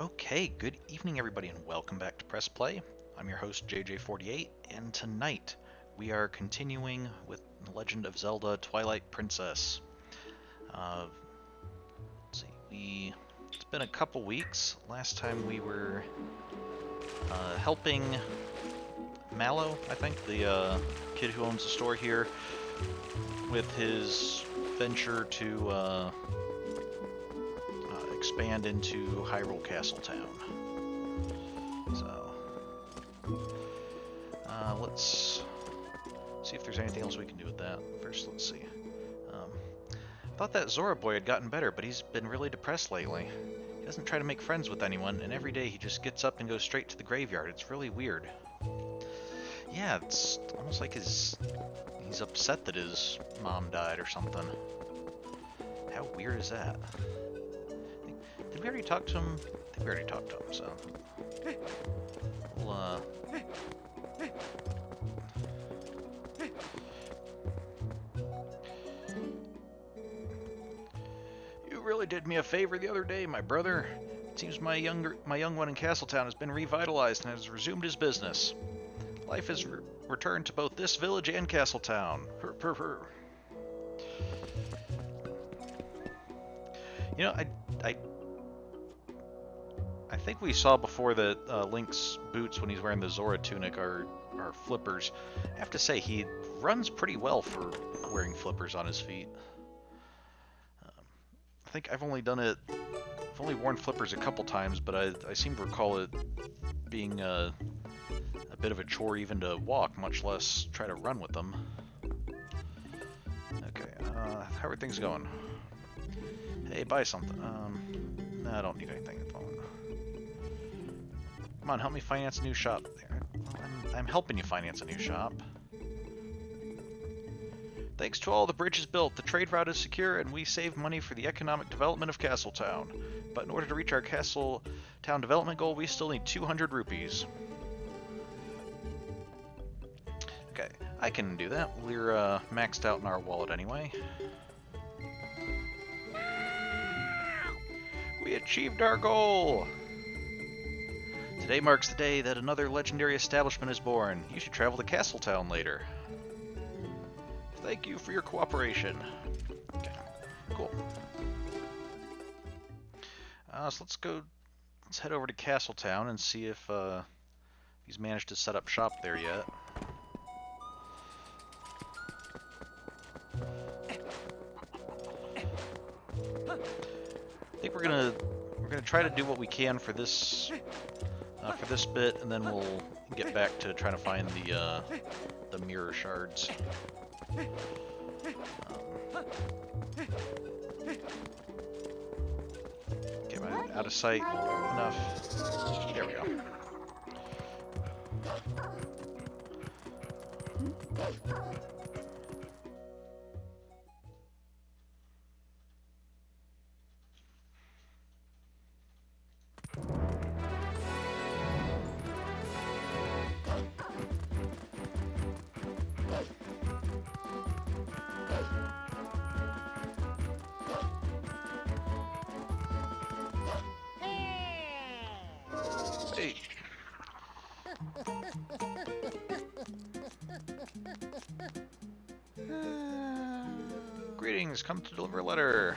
Okay, good evening everybody and welcome back to Press Play. I'm your host JJ48 and tonight we are continuing with The Legend of Zelda Twilight Princess. Let's see, it's been a couple weeks. Last time we were helping Malo, I think, the kid who owns the store here, with his venture to expand into Hyrule Castle Town. So, let's see if there's anything else we can do with that. First, let's see. I thought that Zora boy had gotten better, but he's been really depressed lately. He doesn't try to make friends with anyone, and every day he just gets up and goes straight to the graveyard. It's really weird. Yeah, it's almost like he's upset that his mom died or something. How weird is that? Did we already talk to him? I think we already talked to him, so... We'll, You really did me a favor the other day, my brother. It seems my young one in Castletown has been revitalized and has resumed his business. Life has returned to both this village and Castletown. You know, I think we saw before that Link's boots when he's wearing the Zora tunic are flippers. I have to say, he runs pretty well for wearing flippers on his feet. I think I've only worn flippers a couple times, but I seem to recall it being a bit of a chore even to walk, much less try to run with them. Okay, how are things going? Hey, buy something. No, I don't need anything at the moment. Come on, help me finance a new shop. I'm helping you finance a new shop. Thanks to all the bridges built, the trade route is secure, and we save money for the economic development of Castletown. But in order to reach our Castletown development goal, we still need 200 rupees. Okay, I can do that. We're maxed out in our wallet anyway. We achieved our goal! Today marks the day that another legendary establishment is born. You should travel to Castletown later. Thank you for your cooperation. Okay, cool. So let's head over to Castletown and see if he's managed to set up shop there yet. I think we're gonna try to do what we can for this bit, and then we'll get back to trying to find the mirror shards. Okay, am I out of sight enough? There we go. Hey. Greetings, come to deliver a letter.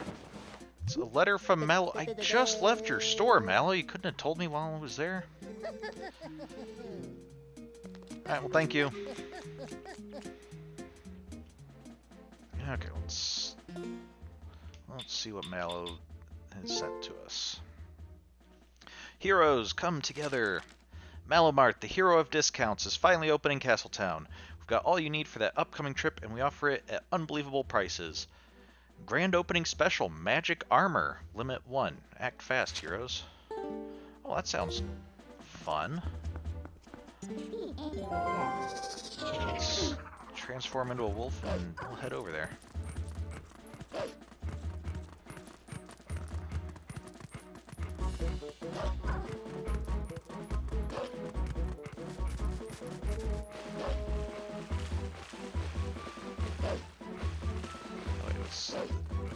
It's a letter from Malo. I just left your store, Malo. You couldn't have told me while I was there. Alright, well, thank you. Okay, let's see what Malo has sent to us. Heroes, come together! Malo Mart, the hero of discounts, is finally open in Castletown. We've got all you need for that upcoming trip, and we offer it at unbelievable prices. Grand opening special, magic armor, limit 1. Act fast, heroes. Oh, that sounds fun. Let's transform into a wolf and we'll head over there.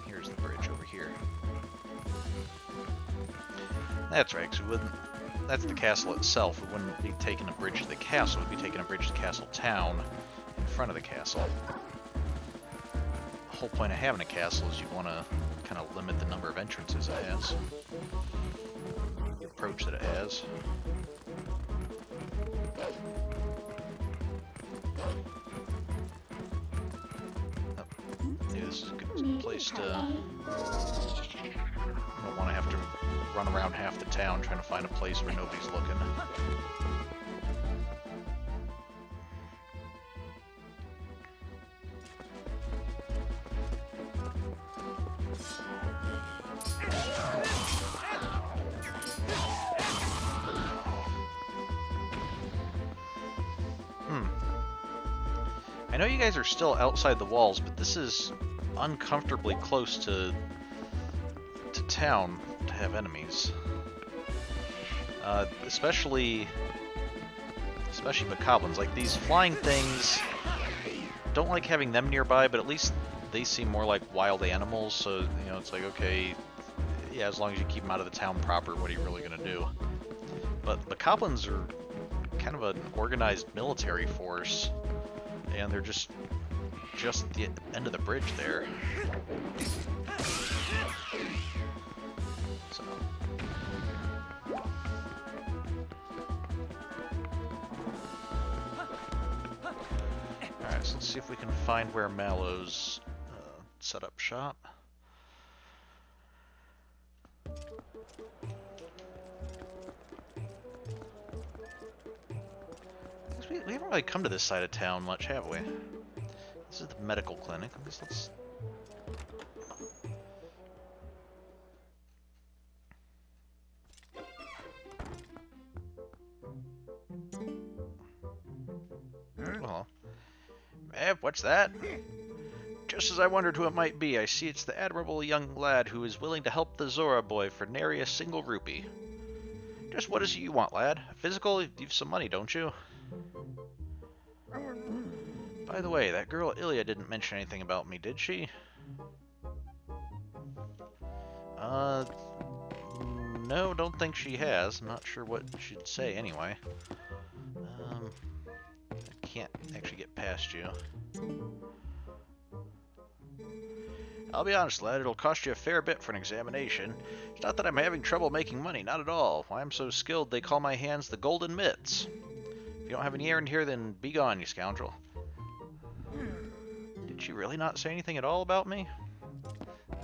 Here's the bridge over here. That's right, 'cause we wouldn't... That's the castle itself. We wouldn't be taking a bridge to the castle. We'd be taking a bridge to Castle Town in front of the castle. The whole point of having a castle is you want to kind of limit the number of entrances it has. The approach that it has. Yeah, this is a good place to... I don't want to have to run around half the town trying to find a place where nobody's looking. I know you guys are still outside the walls, but this is uncomfortably close to town to have enemies. Especially bokoblins. Like, these flying things, don't like having them nearby, but at least they seem more like wild animals, so, you know, it's like, okay, yeah, as long as you keep them out of the town proper, what are you really gonna do? But bokoblins are kind of an organized military force, and they're just at the end of the bridge there. So. Alright, so let's see if we can find where Malo's set up shop. We haven't really come to this side of town much, have we? This is the medical clinic. I guess let's... Well, what's that? Just as I wondered who it might be, I see it's the admirable young lad who is willing to help the Zora boy for nary a single rupee. Just what is it you want, lad? A physical? You've some money, don't you? By the way, that girl Ilya didn't mention anything about me, did she? No, don't think she has. I'm not sure what she'd say anyway. I can't actually get past you. I'll be honest, lad, it'll cost you a fair bit for an examination. It's not that I'm having trouble making money, not at all. Why, I'm so skilled they call my hands the golden mitts. If you don't have any errand here, then be gone, you scoundrel. Did she really not say anything at all about me?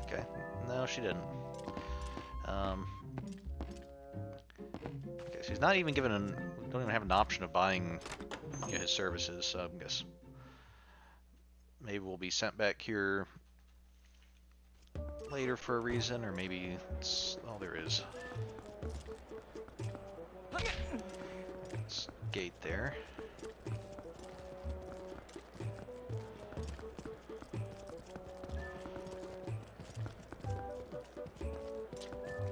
Okay, no, she didn't. Okay, she's not even given an... We don't even have an option of buying, you know, his services, so I guess maybe we'll be sent back here later for a reason, or maybe it's... Oh, there is. It's a gate there.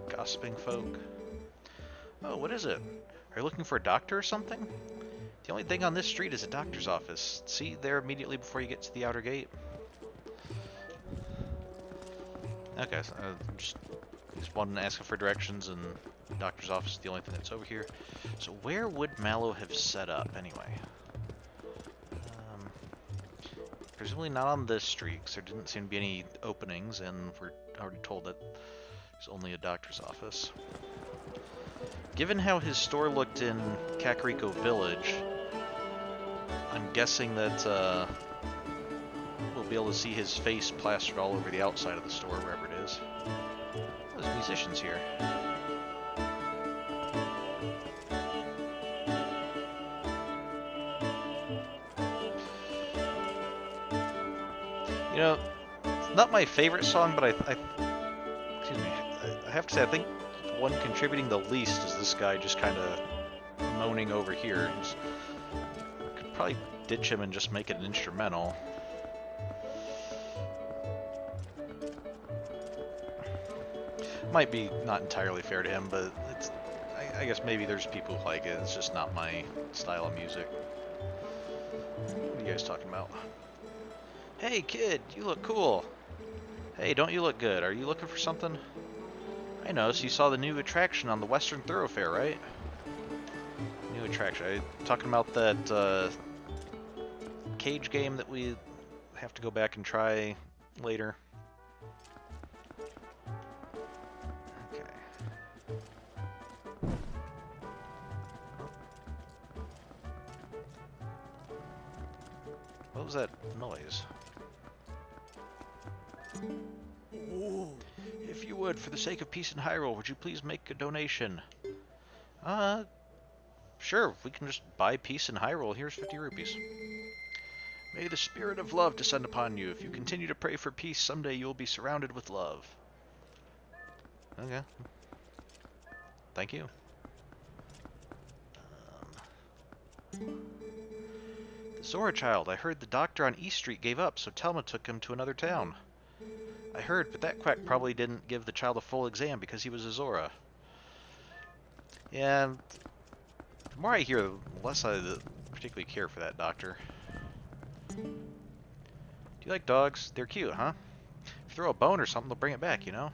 Gossiping folk. Oh, what is it? Are you looking for a doctor or something? The only thing on this street is a doctor's office. See there immediately before you get to the outer gate? Okay, so just wanted to ask for directions, and the doctor's office is the only thing that's over here. So where would Malo have set up anyway? Presumably not on this street, because there didn't seem to be any openings, and we're already told that there's only a doctor's office. Given how his store looked in Kakariko Village, I'm guessing that we'll be able to see his face plastered all over the outside of the store, wherever it is. There's musicians here. You know, it's not my favorite song, but excuse me, I have to say, I think the one contributing the least is this guy just kind of moaning over here. I could probably ditch him and just make it an instrumental. Might be not entirely fair to him, but it's, I guess maybe there's people who like it. It's just not my style of music. What are you guys talking about? Hey kid, you look cool. Hey, don't you look good? Are you looking for something? I noticed you saw the new attraction on the Western Thoroughfare, right? New attraction. Are you talking about that cage game that we have to go back and try later? Okay. What was that noise? If you would, for the sake of peace in Hyrule, would you please make a donation? Sure, we can just buy peace in Hyrule. Here's 50 rupees. May the spirit of love descend upon you. If you continue to pray for peace, someday you will be surrounded with love. Okay. Thank you. The Zora child. I heard the doctor on East Street gave up, so Telma took him to another town. I heard, but that quack probably didn't give the child a full exam because he was a Zora. Yeah, the more I hear, the less I particularly care for that doctor. Do you like dogs? They're cute, huh? If you throw a bone or something, they'll bring it back, you know?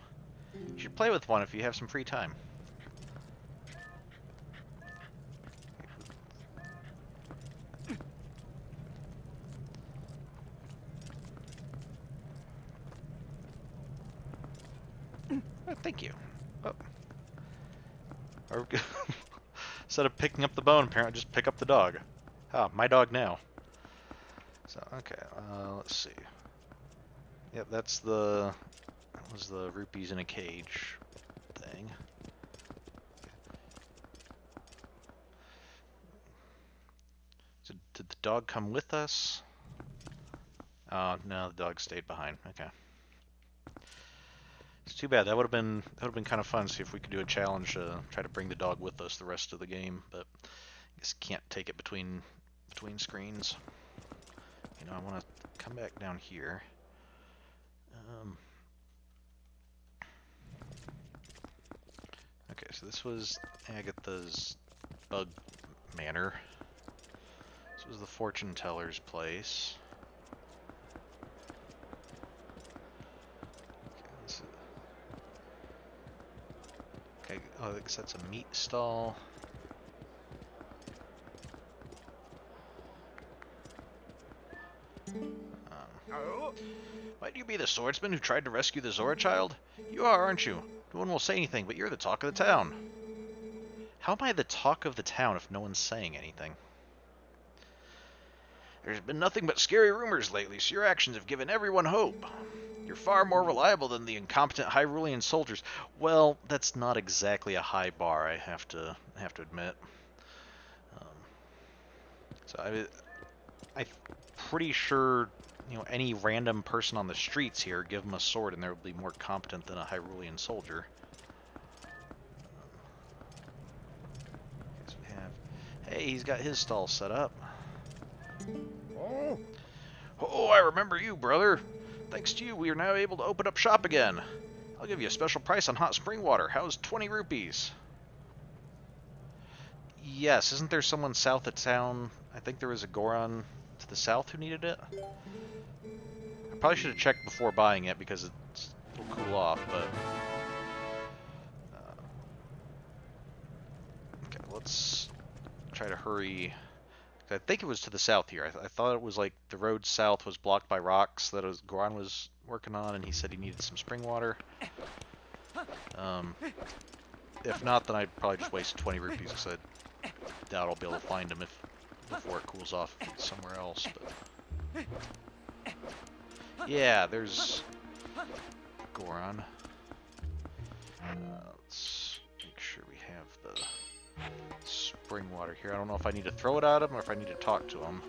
You should play with one if you have some free time. Oh, thank you. Oh. Instead of picking up the bone, apparently just pick up the dog. Ah, my dog now. So, okay, let's see. Yep, that was the rupees in a cage thing. So, did the dog come with us? Oh, no, the dog stayed behind. Okay. It's too bad. That would have been kind of fun. See if we could do a challenge to try to bring the dog with us the rest of the game, but I guess can't take it between screens. You know, I want to come back down here. Okay, so this was Agatha's bug manor. This was the fortune teller's place. Okay, oh, I guess that's a meat stall. Might you be the swordsman who tried to rescue the Zora child? You are, aren't you? No one will say anything, but you're the talk of the town. How am I the talk of the town if no one's saying anything? There's been nothing but scary rumors lately, so your actions have given everyone hope. You're far more reliable than the incompetent Hyrulean soldiers. Well, that's not exactly a high bar, I have to admit. So I'm pretty sure, you know, any random person on the streets here, give them a sword and they'll be more competent than a Hyrulean soldier. Hey, he's got his stall set up. Oh, I remember you, brother. Thanks to you, we are now able to open up shop again. I'll give you a special price on hot spring water. How's 20 rupees? Yes, isn't there someone south of town? I think there was a Goron to the south who needed it. I probably should have checked before buying it because it'll cool off, but... okay, let's try to hurry. I think it was to the south here. I thought it was like the road south was blocked by rocks that Goron was working on, and he said he needed some spring water. If not, then I'd probably just waste 20 rupees because I doubt I'll be able to find him before it cools off somewhere else. But yeah, there's Goron. Let's make sure we have the spring water here. I don't know if I need to throw it at him or if I need to talk to him.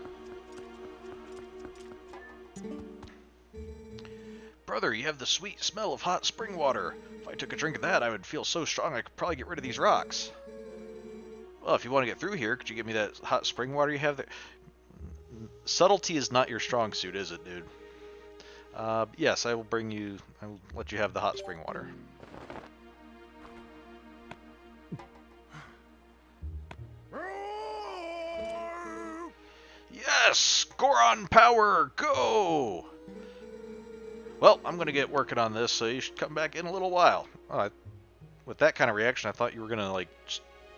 Brother, you have the sweet smell of hot spring water. If I took a drink of that, I would feel so strong I could probably get rid of these rocks. Well, if you want to get through here, could you give me that hot spring water you have there? Subtlety is not your strong suit, is it, dude? Yes, I will let you have the hot spring water. Yes! Goron power, go! Well, I'm going to get working on this, so you should come back in a little while. Oh, With that kind of reaction, I thought you were gonna, like,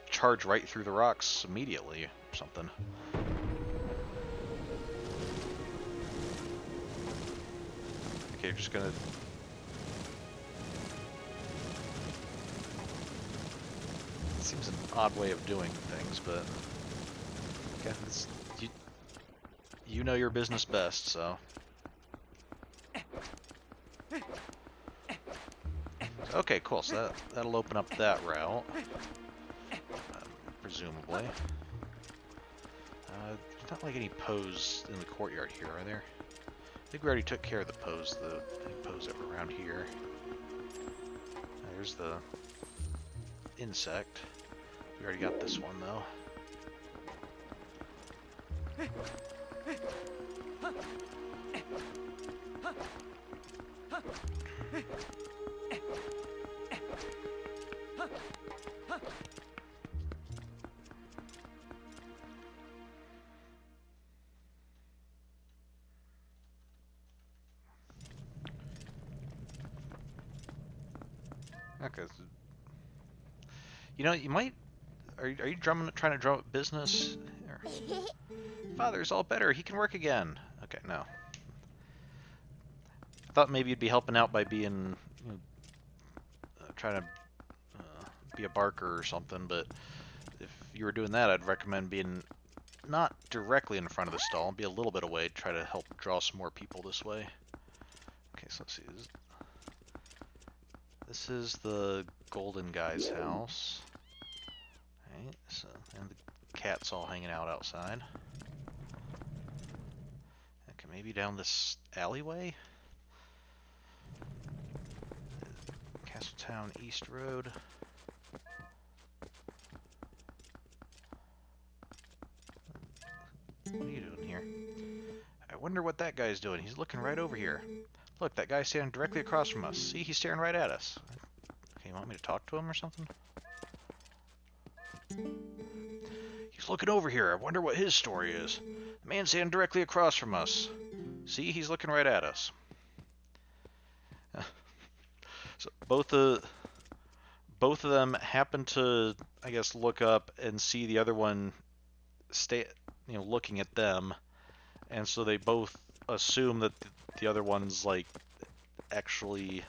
charge right through the rocks immediately or something. Okay, you're just gonna... Seems an odd way of doing things, but... Okay, you know your business best, so... Okay, cool, so that'll open up that route. Presumably. There's not like any pose in the courtyard here, are there? I think we already took care of the pose, the pose that were around here. There's the insect. We already got this one, though. Okay. You know, you might... Are you trying to drum up business? Or... Father's all better. He can work again. Okay, no. I thought maybe you'd be helping out by being... You know, trying to be a barker or something, but if you were doing that, I'd recommend being not directly in front of the stall, be a little bit away to try to help draw some more people this way. Okay, so let's see. This is the golden guy's house. Right, so, and the cat's all hanging out outside. Okay, maybe down this alleyway? Castletown East Road. What are you doing here? I wonder what that guy's doing. He's looking right over here. Look, that guy's standing directly across from us. See, he's staring right at us. Okay, you want me to talk to him or something? He's looking over here. I wonder what his story is. The man's standing directly across from us. See, he's looking right at us. So both of them happen to, I guess, look up and see the other one looking at them, and so they both assume that the other one's like actually.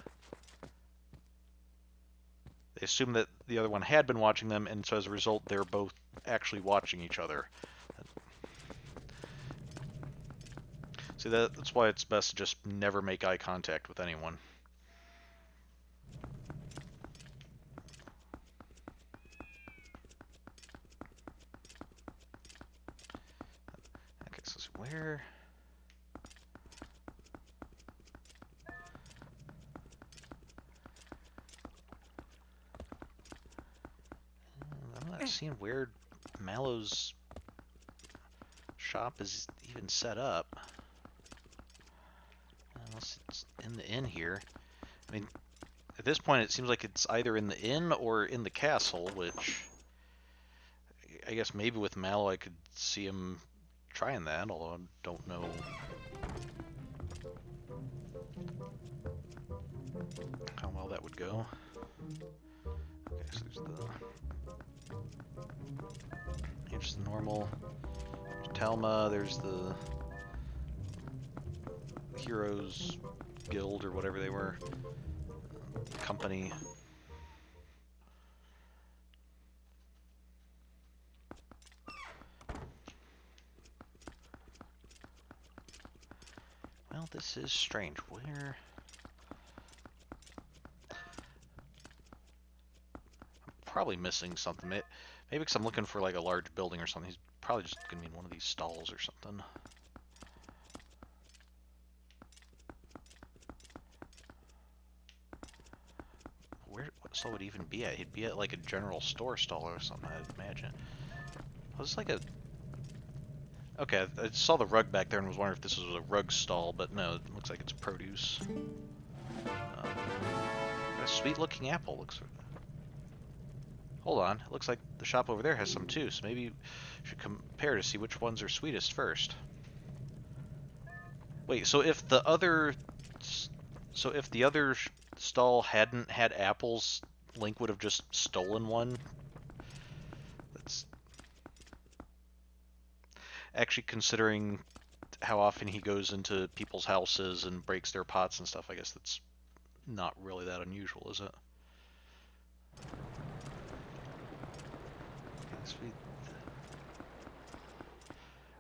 They assume that the other one had been watching them, and so as a result, they're both actually watching each other. See, that's why it's best to just never make eye contact with anyone. Okay, so where... I'm not seeing where Malo's shop is even set up. Unless it's in the inn here. I mean, at this point it seems like it's either in the inn or in the castle, which I guess maybe with Malo I could see him trying that, although I don't know how well that would go. Okay, so there's just the normal Talma, there's the Heroes Guild or whatever they were, company. Well, this is strange. Where? I'm probably missing something. Maybe because I'm looking for like a large building or something. He's probably just gonna be in one of these stalls or something. What stall would he even be at? He'd be at like a general store stall or something, I'd imagine. Was this like a... Okay, I saw the rug back there and was wondering if this was a rug stall, but no, it looks like it's produce. Got a sweet looking apple. Looks... Hold on, it looks like the shop over there has some too, so maybe we should compare to see which ones are sweetest first. Wait, so if the other stall hadn't had apples, Link would have just stolen one. That's actually, considering how often he goes into people's houses and breaks their pots and stuff, I guess that's not really that unusual, is it?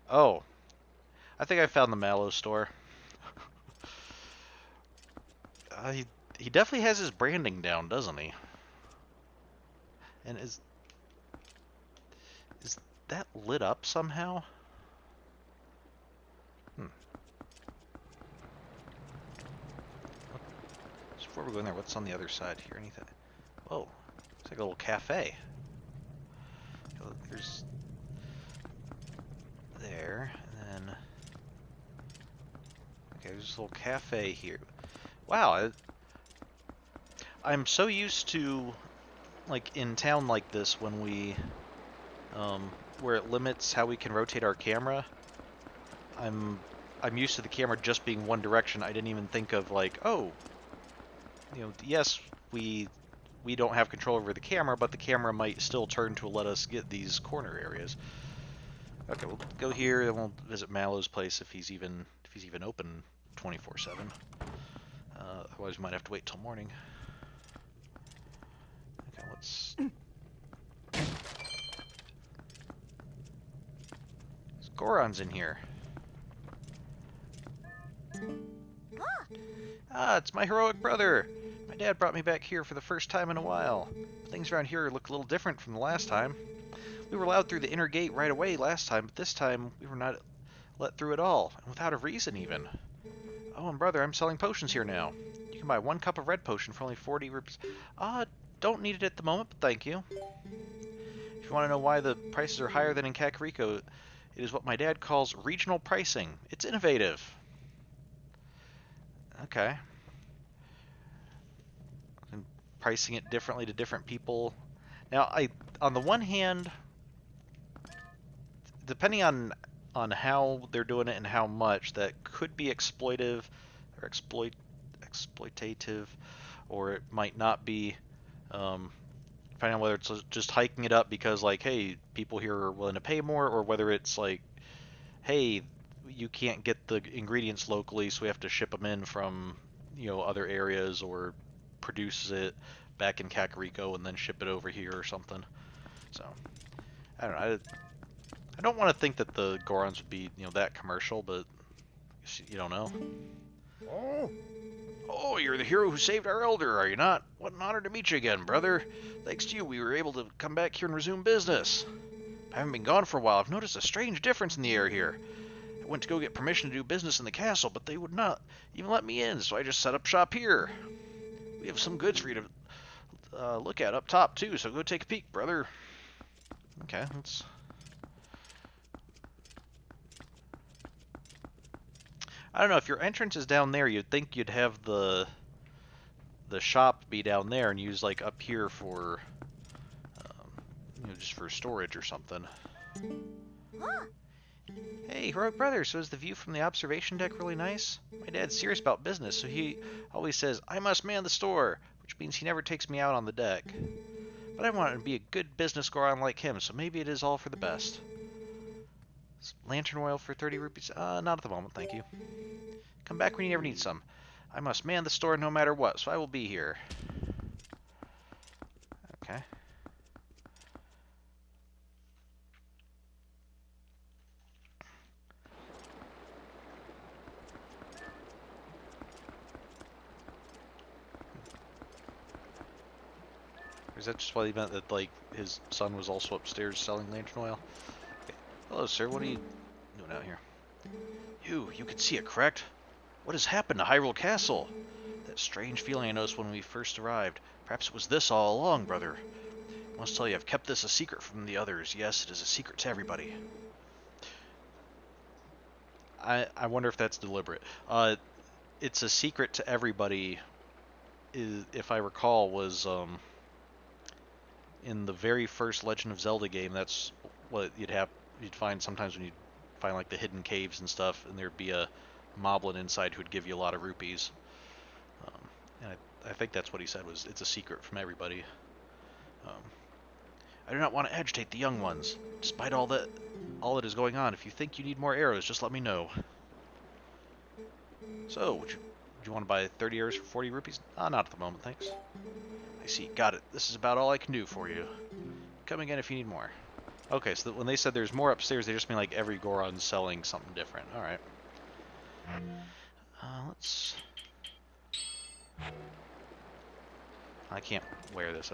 Oh, I think I found the Malo store. He definitely has his branding down, doesn't he? And is that lit up somehow? Just before we go in there, what's on the other side here? Anything? Oh, it's like a little cafe. There's there, and then okay, there's a little cafe here. Wow, I'm so used to, like, in town like this when we where it limits how we can rotate our camera. I'm used to the camera just being one direction. I didn't even think of, like, oh, yes, we don't have control over the camera, but the camera might still turn to let us get these corner areas. Okay, we'll go here, then we'll visit Malo's place if he's even open 24/7. Otherwise, we might have to wait till morning. Okay, let's. Goron's in here. Ah, it's my heroic brother. My dad brought me back here for the first time in a while. Things around here look a little different from the last time. We were allowed through the inner gate right away last time, but this time we were not let through at all, and without a reason even. Oh, and brother, I'm selling potions here now. You can buy 1 cup of red potion for only 40 rupees. Don't need it at the moment, but thank you. If you want to know why the prices are higher than in Kakariko, it is what my dad calls regional pricing. It's innovative. Okay. And pricing it differently to different people. Now, on the one hand, depending on how they're doing it and how much, that could be exploitive or exploitative, or it might not be. Depending on whether it's just hiking it up because, like, hey, people here are willing to pay more, or whether it's like, hey, you can't get the ingredients locally, so we have to ship them in from, other areas, or produce it back in Kakariko and then ship it over here or something. So, I don't know. I don't want to think that the Gorons would be, that commercial, but you don't know. Oh, you're the hero who saved our elder, are you not? What an honor to meet you again, brother. Thanks to you, we were able to come back here and resume business. I haven't been gone for a while. I've noticed a strange difference in the air here. I went to go get permission to do business in the castle, but they would not even let me in, so I just set up shop here. We have some goods for you to look at up top, too, so go take a peek, brother. Okay, let's... I don't know, if your entrance is down there, you'd think you'd have the shop be down there and use, like, up here for, just for storage or something. Hey, heroic brother, so is the view from the observation deck really nice? My dad's serious about business, so he always says, I must man the store, which means he never takes me out on the deck. But I want to be a good business Goron like him, so maybe it is all for the best. Lantern oil for 30 rupees? Not at the moment, thank you. Come back when you ever need some. I must man the store no matter what, so I will be here. Okay. Or is that just what he meant, that, like, his son was also upstairs selling lantern oil? Okay. Hello, sir. What are you doing out here? You could see it, correct? What has happened to Hyrule Castle? That strange feeling I noticed when we first arrived. Perhaps it was this all along, brother. I must tell you, I've kept this a secret from the others. Yes, it is a secret to everybody. I wonder if that's deliberate. It's a secret to everybody, if I recall, was in the very first Legend of Zelda game. That's what you'd find sometimes when you'd find, like, the hidden caves and stuff, and there'd be a moblin inside who'd give you a lot of rupees. And I think that's what he said, was it's a secret from everybody. I do not want to agitate the young ones. Despite all that is going on, if you think you need more arrows, just let me know. So, would you want to buy 30 arrows for 40 rupees? Not at the moment, thanks. I see, got it. This is about all I can do for you. Come again if you need more. Okay, so when they said there's more upstairs, they just mean like every Goron's selling something different. Alright. Let's... I can't wear this.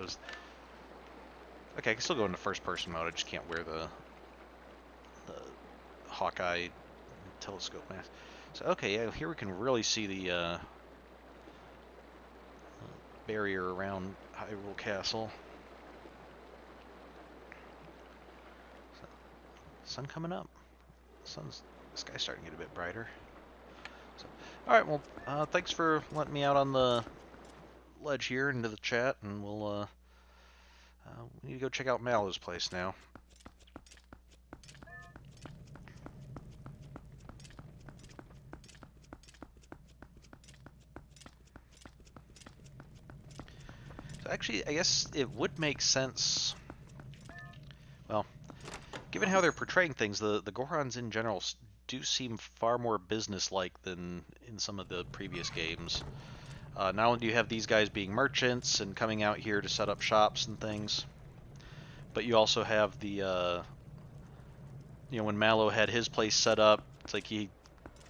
Okay, I can still go into first-person mode. I just can't wear the Hawkeye telescope mask. So, okay, yeah, here we can really see the barrier around Hyrule Castle. So, sun coming up. The sky's starting to get a bit brighter. So, alright, well, thanks for letting me out on the ledge here into the chat, and we'll, we need to go check out Malo's place now. So actually, I guess it would make sense. Well, given how they're portraying things, the Gorons in general do seem far more business-like than in some of the previous games. Not only do you have these guys being merchants and coming out here to set up shops and things, but you also have the, you know, when Malo had his place set up, it's like he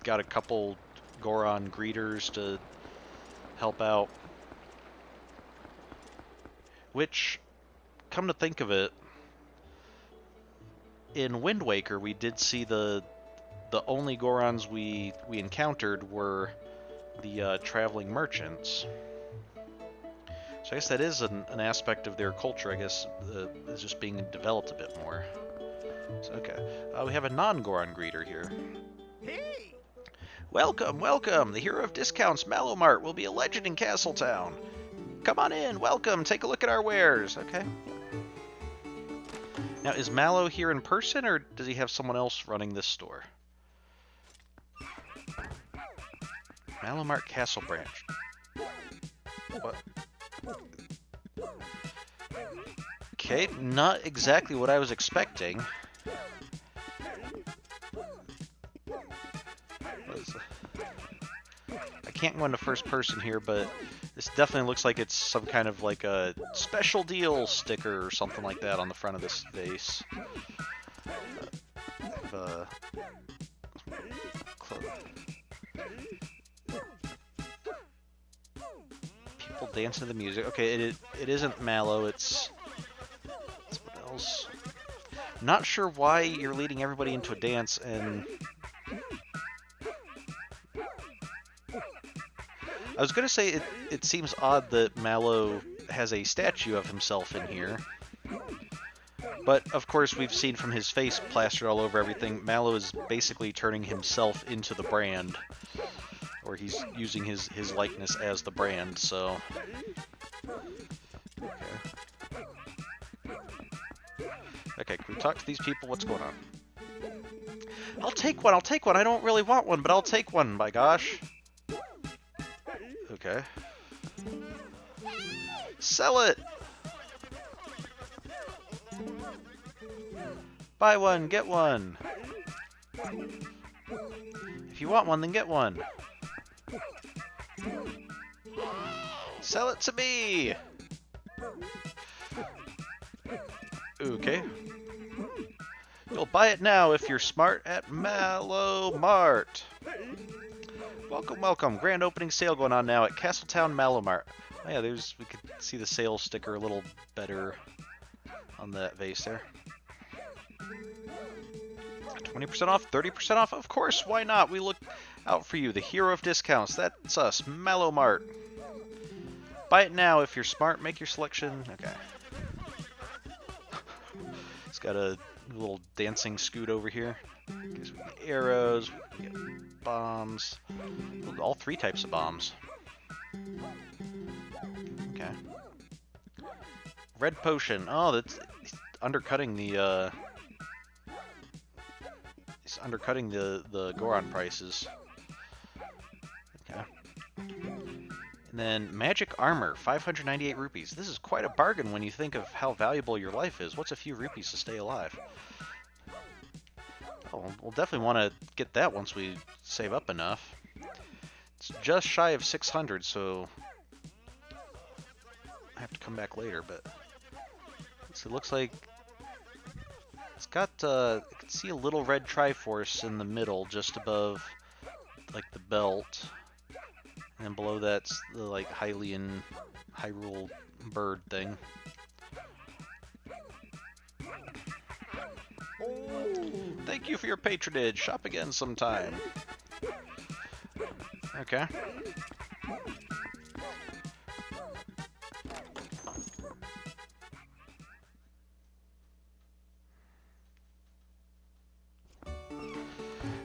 got a couple Goron greeters to help out. Which, come to think of it, in Wind Waker we did see the only Gorons we encountered were the traveling merchants. So I guess that is an aspect of their culture, I guess, is just being developed a bit more. So, okay. We have a non-Goron greeter here. Hey! Welcome, welcome! The hero of discounts, Malo Mart, will be a legend in Castletown. Come on in, welcome, take a look at our wares. Okay. Now, is Malo here in person, or does he have someone else running this store? Malo Mart Castle Branch. What? Okay, not exactly what I was expecting. I can't go into first person here, but this definitely looks like it's some kind of like a special deal sticker or something like that on the front of this vase. People dance to the music. Okay, it isn't Malo, it's what else? Not sure why you're leading everybody into a dance, and I was gonna say it seems odd that Malo has a statue of himself in here. But, of course, we've seen from his face plastered all over everything, Malo is basically turning himself into the brand. Or he's using his likeness as the brand, so... Okay, can we talk to these people? What's going on? I'll take one, I don't really want one, but I'll take one, by gosh. Okay. Sell it! Buy one, get one. If you want one, then get one. Sell it to me! Okay. You'll buy it now if you're smart at Malo Mart. Welcome, welcome. Grand opening sale going on now at Castletown Malo Mart. Oh yeah, we could see the sales sticker a little better on that vase there. 20% off, 30% off? Of course, why not? We look out for you, the hero of discounts. That's us, Malo Mart. Buy it now if you're smart. Make your selection. Okay. It's got a little dancing scoot over here. Guess we get arrows, we get bombs. All three types of bombs. Okay. Red potion. Oh, that's undercutting the it's undercutting the Goron prices. Okay. And then magic armor, 598 rupees. This is quite a bargain when you think of how valuable your life is. What's a few rupees to stay alive? Oh, we'll definitely want to get that once we save up enough. It's just shy of 600, so I have to come back later, but it looks like it's got, I can see a little red Triforce in the middle, just above, like, the belt. And below that's the, like, Hylian, Hyrule bird thing. Thank you for your patronage. Shop again sometime. Okay.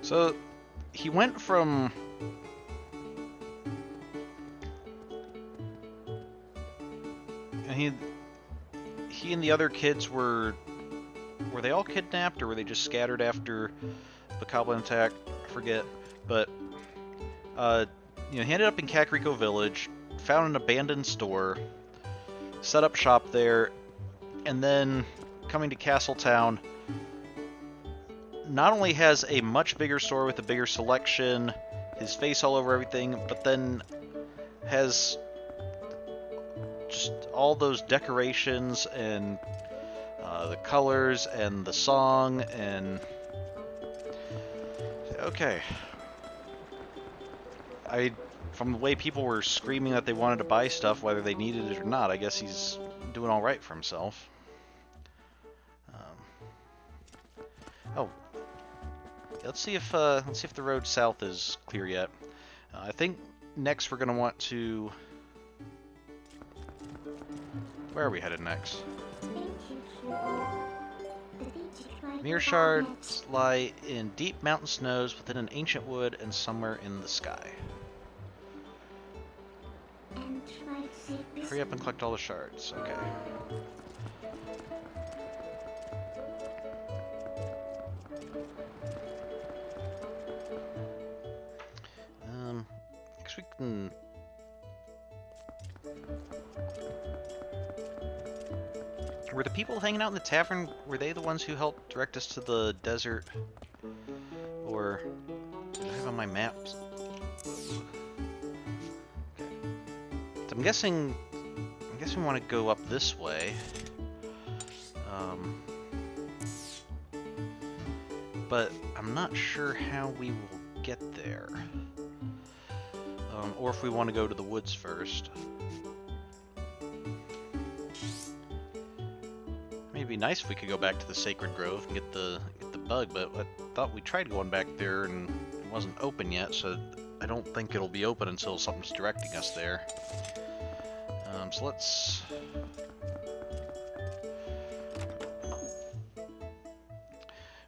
So, he went from... And he and the other kids were they all kidnapped, or were they just scattered after the Goblin attack? I forget. But, you know, he ended up in Kakariko Village, found an abandoned store, set up shop there, and then coming to Castletown, not only has a much bigger store with a bigger selection, his face all over everything, but then has just all those decorations and the colors and the song and... Okay. From the way people were screaming that they wanted to buy stuff, whether they needed it or not, I guess he's doing all right for himself. Oh, let's see if the road south is clear yet. I think next we're gonna want to... Where are we headed next? Mirror shards lie in deep mountain snows within an ancient wood and somewhere in the sky. Hurry up and collect all the shards. Okay. I guess we can... Were the people hanging out in the tavern, were they the ones who helped direct us to the desert? Or did I have on my maps? Okay. So I'm guessing we want to go up this way. But I'm not sure how we will get there. Or if we want to go to the woods first. It'd be nice if we could go back to the Sacred Grove and get the bug, but I thought we tried going back there and it wasn't open yet, so I don't think it'll be open until something's directing us there. So let's...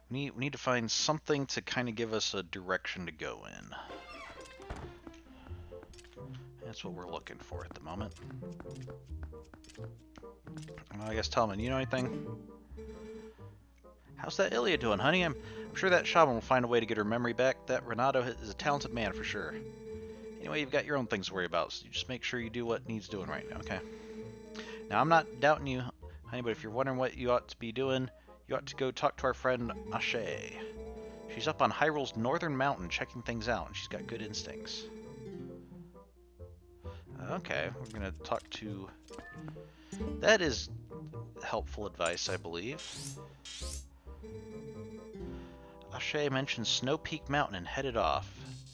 We need to find something to kind of give us a direction to go in. That's what we're looking for at the moment. Well, I guess Talman, you know anything? How's that Ilia doing, honey? I'm sure that shaman will find a way to get her memory back. That Renato is a talented man for sure. Anyway, you've got your own things to worry about, so you just make sure you do what needs doing right now, okay? Now, I'm not doubting you, honey, but if you're wondering what you ought to be doing, you ought to go talk to our friend Ashe. She's up on Hyrule's northern mountain checking things out, and she's got good instincts. Okay, we're gonna talk to... That is helpful advice, I believe. Ashe mentioned Snow Peak Mountain and headed off,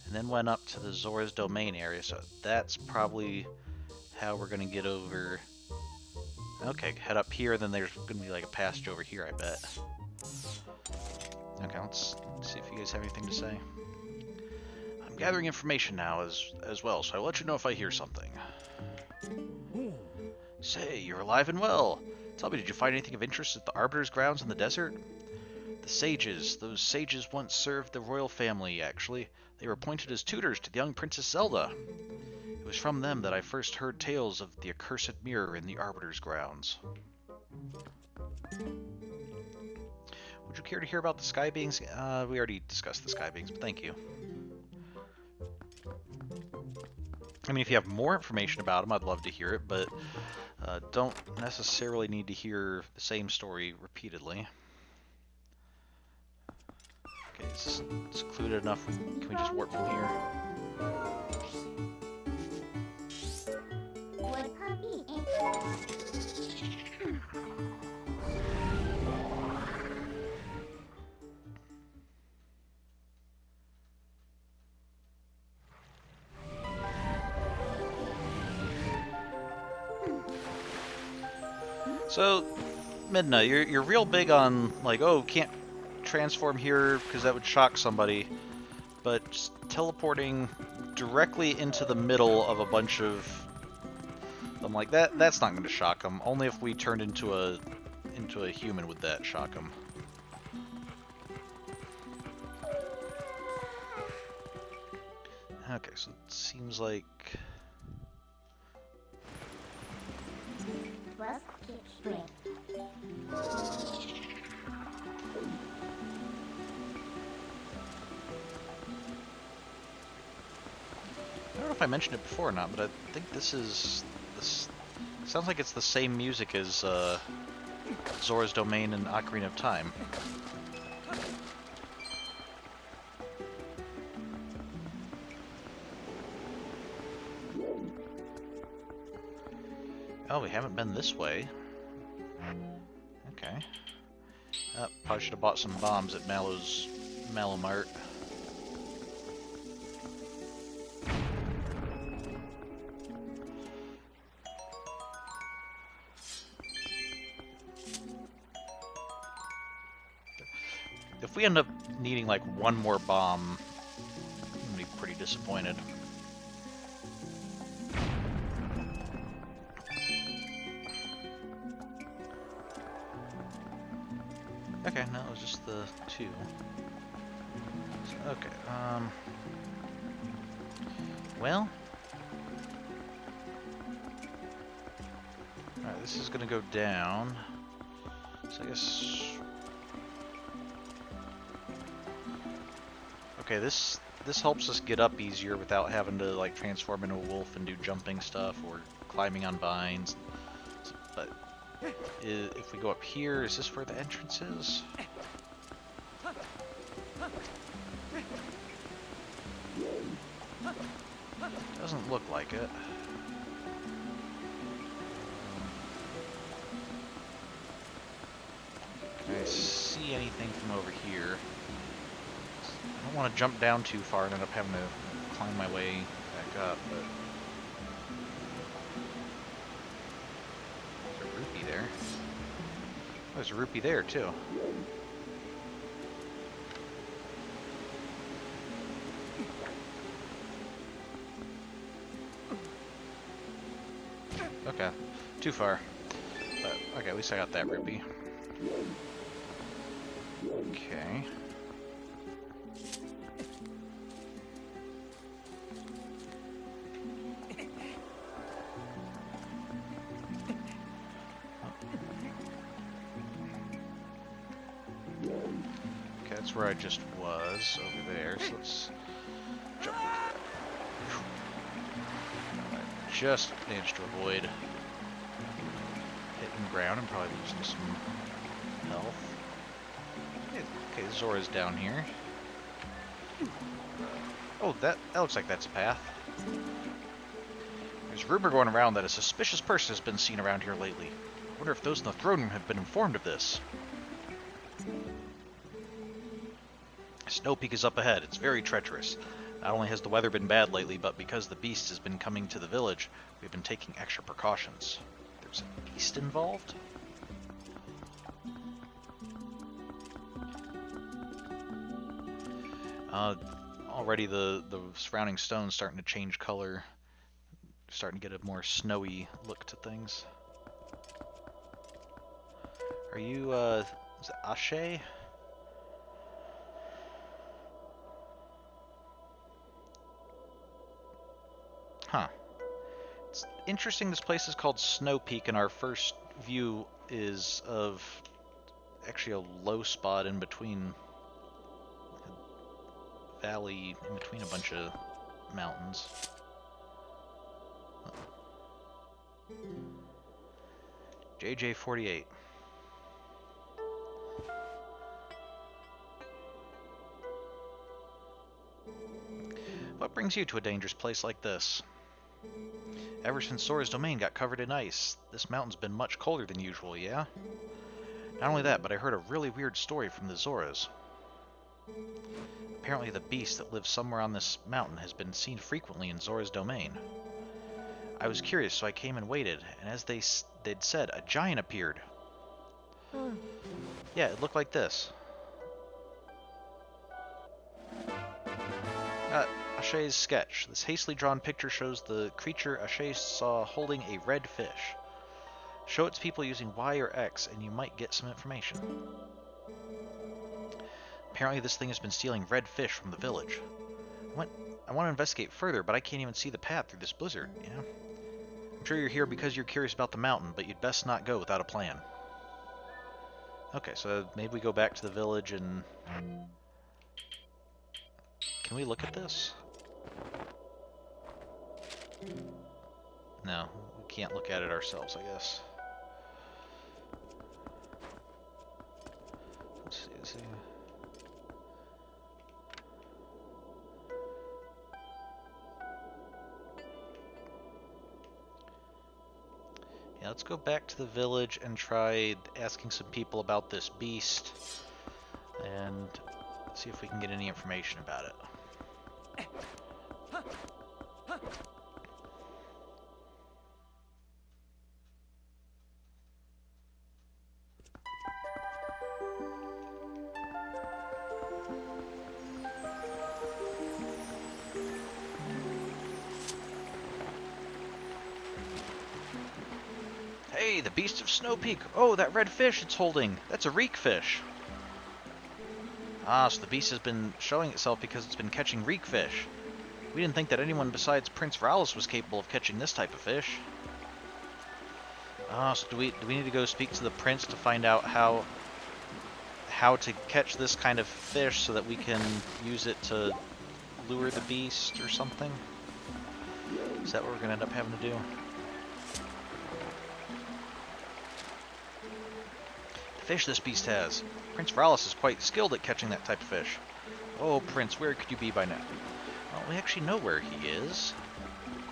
and then went up to the Zoras domain area, so that's probably how we're gonna get over... Okay, head up here, then there's gonna be like a passage over here, I bet. Okay, let's see if you guys have anything to say. I'm gathering information now as well, so I'll let you know if I hear something. Say, you're alive and well. Tell me, did you find anything of interest at the Arbiter's grounds in the desert? The sages. Those sages once served the royal family, actually. They were appointed as tutors to the young Princess Zelda. It was from them that I first heard tales of the accursed mirror in the Arbiter's grounds. Would you care to hear about the sky beings? We already discussed the sky beings, but thank you. I mean, if you have more information about them, I'd love to hear it, but don't necessarily need to hear the same story repeatedly. Okay, it's secluded enough. Can we just warp from here? So, Midna, you're real big on, like, oh, can't transform here because that would shock somebody, but just teleporting directly into the middle of a bunch of them like that's not going to shock them. Only if we turned into a human would that shock them. Okay, so it seems like I don't know if I mentioned it before or not, but I think this sounds like it's the same music as Zora's Domain and Ocarina of Time. Oh, we haven't been this way. Okay. Probably should have bought some bombs at Malo Mart. If we end up needing like one more bomb, I'm gonna be pretty disappointed. Okay, no, it was just the two. So, okay, well, alright, this is gonna go down. So I guess, okay, this helps us get up easier without having to like transform into a wolf and do jumping stuff or climbing on vines. But if we go up here, is this where the entrance is? Doesn't look like it. Can I see anything from over here? I don't want to jump down too far and end up having to climb my way back up, but... There's a rupee there. Oh, there's a rupee there, too. Okay, too far. But, okay, at least I got that rupee. Okay. Okay, that's where I just was, over there, so let's jump into that. I just managed to avoid hitting the ground and probably losing some health. Okay, Zora's down here. Oh, that looks like that's a path. There's a rumor going around that a suspicious person has been seen around here lately. I wonder if those in the throne room have been informed of this. Snow Peak is up ahead. It's very treacherous. Not only has the weather been bad lately, but because the beast has been coming to the village, we've been taking extra precautions. There's a beast involved? Already the surrounding stone's starting to change color. Starting to get a more snowy look to things. Are you, is it Ashe? Huh. It's interesting this place is called Snow Peak, and our first view is of actually a low spot in between a valley, in between a bunch of mountains. JJ48. What brings you to a dangerous place like this? Ever since Zora's domain got covered in ice, this mountain's been much colder than usual, yeah? Not only that, but I heard a really weird story from the Zoras. Apparently the beast that lives somewhere on this mountain has been seen frequently in Zora's domain. I was curious, so I came and waited, and as they'd said, a giant appeared. Yeah, it looked like this. Ashay's sketch. This hastily drawn picture shows the creature Ashay saw holding a red fish. Show it to people using Y or X, and you might get some information. Apparently this thing has been stealing red fish from the village. I want to investigate further, but I can't even see the path through this blizzard, you know? I'm sure you're here because you're curious about the mountain, but you'd best not go without a plan. Okay, so maybe we go back to the village and... Can we look at this? No, we can't look at it ourselves, I guess. Let's see. Yeah, let's go back to the village and try asking some people about this beast and see if we can get any information about it. Hey, the beast of Snow Peak! Oh, that red fish it's holding! That's a reek fish! Ah, so the beast has been showing itself because it's been catching reek fish. We didn't think that anyone besides Prince Hyrule was capable of catching this type of fish. Ah, so do we need to go speak to the prince to find out how to catch this kind of fish so that we can use it to lure the beast or something? Is that what we're going to end up having to do? The fish this beast has. Prince Hyrule is quite skilled at catching that type of fish. Oh, Prince, where could you be by now? Well, we actually know where he is,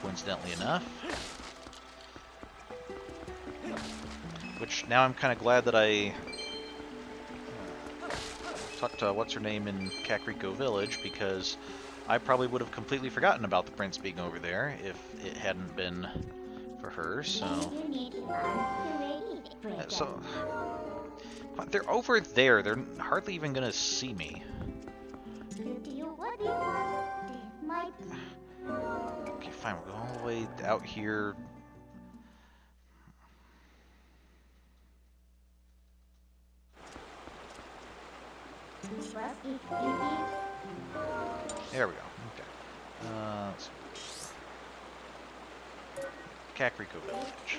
coincidentally enough. Which, now I'm kind of glad that I talked to what's-her-name in Kakariko Village, because I probably would have completely forgotten about the prince being over there if it hadn't been for her, so... They're over there. They're hardly even gonna see me. Okay, fine. We'll go all the way out here. There we go. Okay. Let's see. Kakariko Village.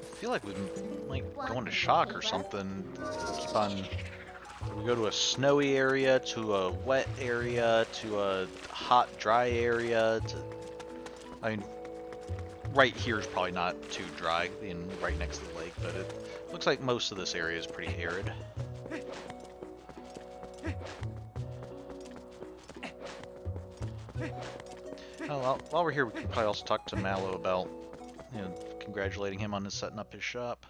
I feel like we've been going to shock or something. Keep on. We go to a snowy area, to a wet area, to a hot, dry area. I mean, right here is probably not too dry, being right next to the lake, but it looks like most of this area is pretty arid. Oh, well, while we're here, we can probably also talk to Malo about, you know, congratulating him on setting up his shop.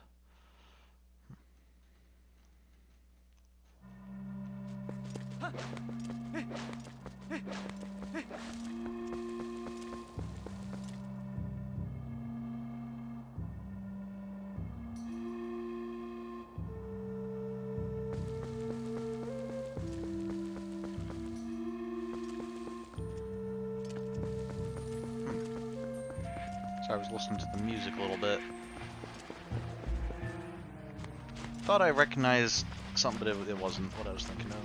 I was listening to the music a little bit. Thought I recognized something, but it wasn't what I was thinking of.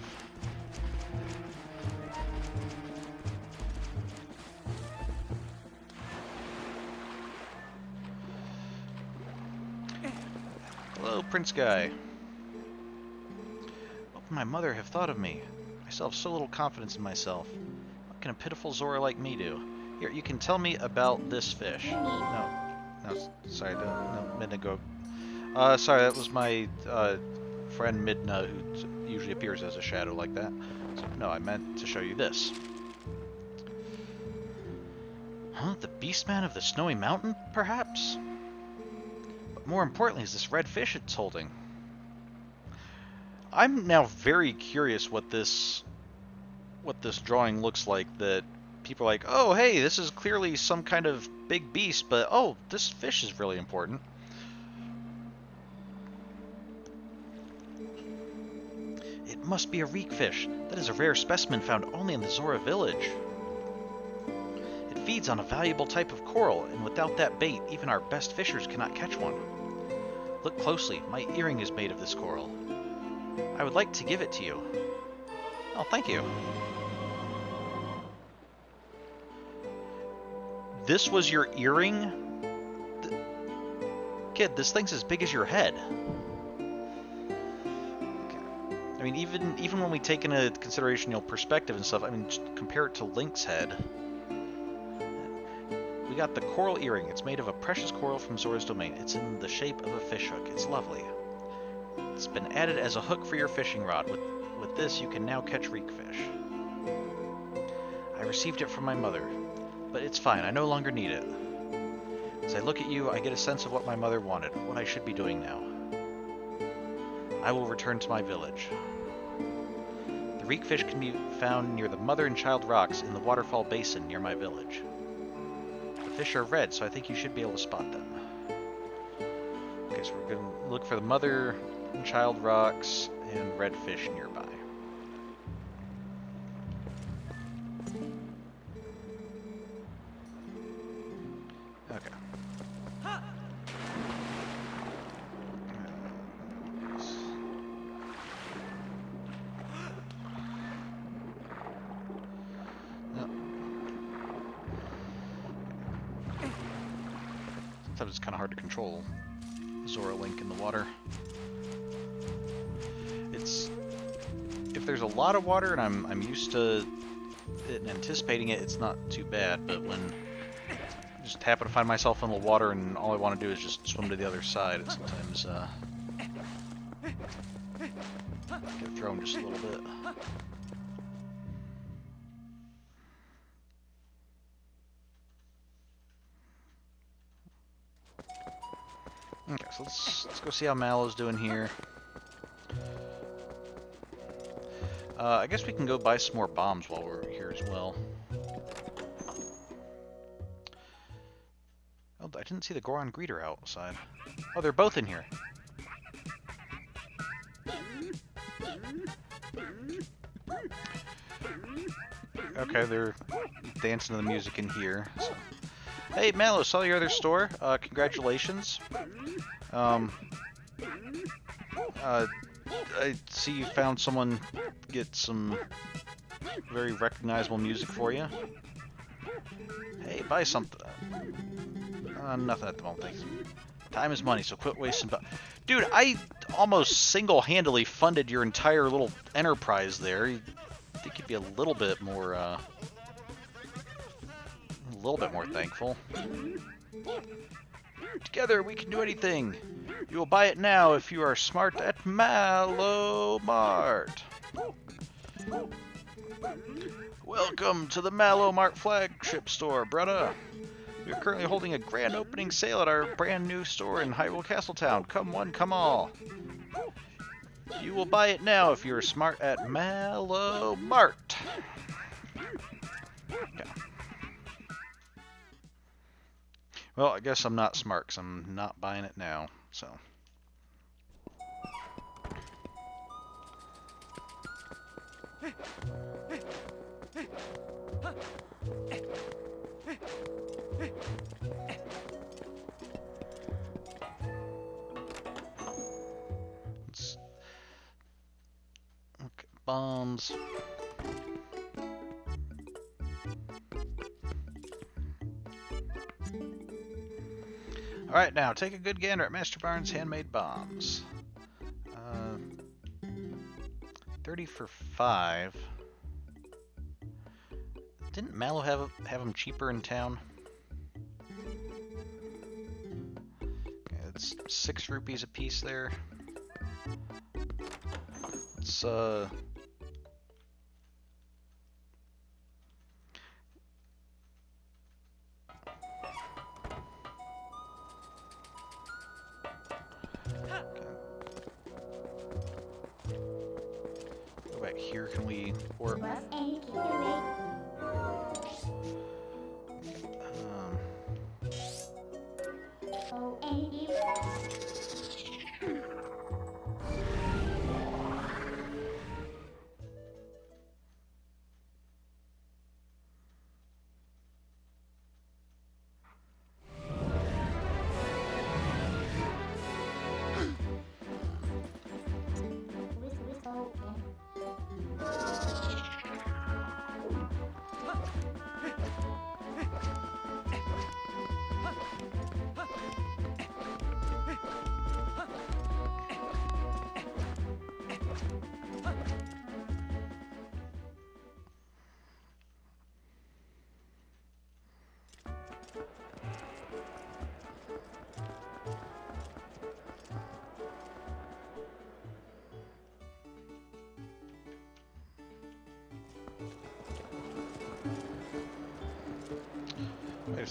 Prince guy. What would my mother have thought of me? I still have so little confidence in myself. What can a pitiful Zora like me do? Here, you can tell me about this fish. No, sorry, no, Midna go. Sorry, that was my friend Midna, who usually appears as a shadow like that. So, no, I meant to show you this. Huh? The Beastman of the Snowy Mountain, perhaps? But more importantly is this red fish it's holding. I'm now very curious what this drawing looks like, that people are like, oh, hey, this is clearly some kind of big beast, but oh, this fish is really important. It must be a reek fish. That is a rare specimen found only in the Zora village. It feeds on a valuable type of coral, and without that bait, even our best fishers cannot catch one. Look closely. My earring is made of this coral. I would like to give it to you. Oh, thank you. This was your earring? Kid, this thing's as big as your head. Okay. I mean, even when we take into consideration, perspective and stuff, I mean, just compare it to Link's head. We got the coral earring. It's made of a precious coral from Zora's domain. It's in the shape of a fishhook. It's lovely. It's been added as a hook for your fishing rod. With this, you can now catch reek fish. I received it from my mother, but it's fine. I no longer need it. As I look at you, I get a sense of what my mother wanted, what I should be doing now. I will return to my village. The reek fish can be found near the Mother and Child Rocks in the waterfall basin near my village. The fish are red, so I think you should be able to spot them. Okay, so we're going to look for the Mother and Child Rocks and red fish nearby. Okay. Sometimes it's kind of hard to control Zora Link in the water. If there's a lot of water and I'm used to it and anticipating it, it's not too bad. But when I just happen to find myself in the water and all I want to do is just swim to the other side, it sometimes get thrown just a little bit. Okay, so let's go see how Malo's doing here. I guess we can go buy some more bombs while we're here as well. Oh, I didn't see the Goron Greeter outside. Oh, they're both in here. Okay, they're dancing to the music in here. So. Hey, Malo, saw your other store. Congratulations. I see you found someone get some very recognizable music for you. Hey, buy something. Nothing at the moment, thanks. Time is money, so quit wasting. Dude, I almost single-handedly funded your entire little enterprise there. I think you'd be a little bit more thankful. Together, we can do anything. You will buy it now if you are smart at Malo Mart. Welcome to the Malo Mart flagship store, brother. We are currently holding a grand opening sale at our brand new store in Hyrule Castletown. Come one, come all. You will buy it now if you are smart at Malo Mart. Okay. Well, I guess I'm not smart because I'm not buying it now, so. Okay, bombs. Alright, now take a good gander at Master Barnes' handmade bombs. 30 for 5. Didn't Malo have them cheaper in town? Okay, that's 6 rupees a piece there. Let's go back here. Can we or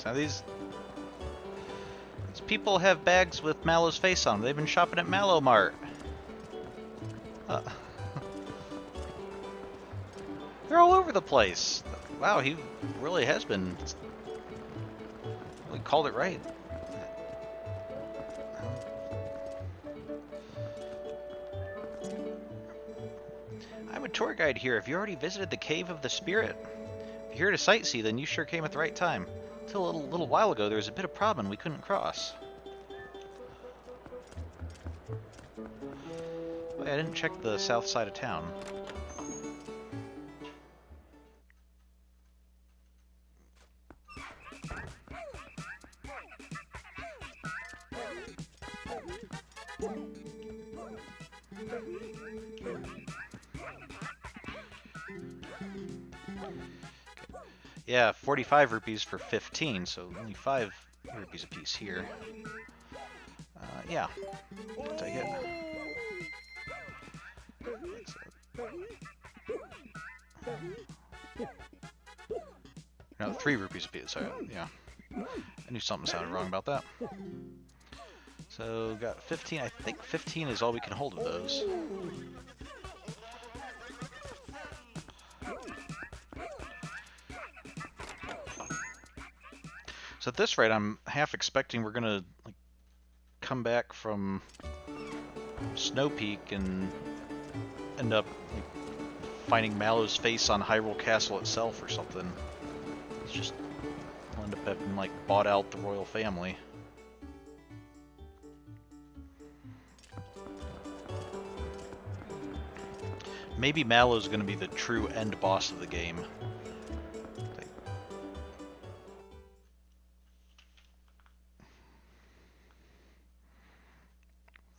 now these people have bags with Malo's face on them. They've been shopping at Malo Mart. They're all over the place. Wow, he really has been. We called it right. I'm a tour guide here. Have you already visited the Cave of the Spirit? If you're here to sightsee, then you sure came at the right time. Until a little while ago, there was a bit of problem and we couldn't cross. Wait, I didn't check the south side of town. Yeah, 45 rupees for 15, so only 5 rupees a piece here. Yeah, I'll take it. No, 3 rupees a piece, sorry, yeah. I knew something sounded wrong about that. So, got 15, I think 15 is all we can hold of those. So at this rate, I'm half expecting we're gonna like come back from Snow Peak and end up like, finding Malo's face on Hyrule Castle itself or something. It's just we'll end up having like bought out the royal family. Maybe Malo's gonna be the true end boss of the game.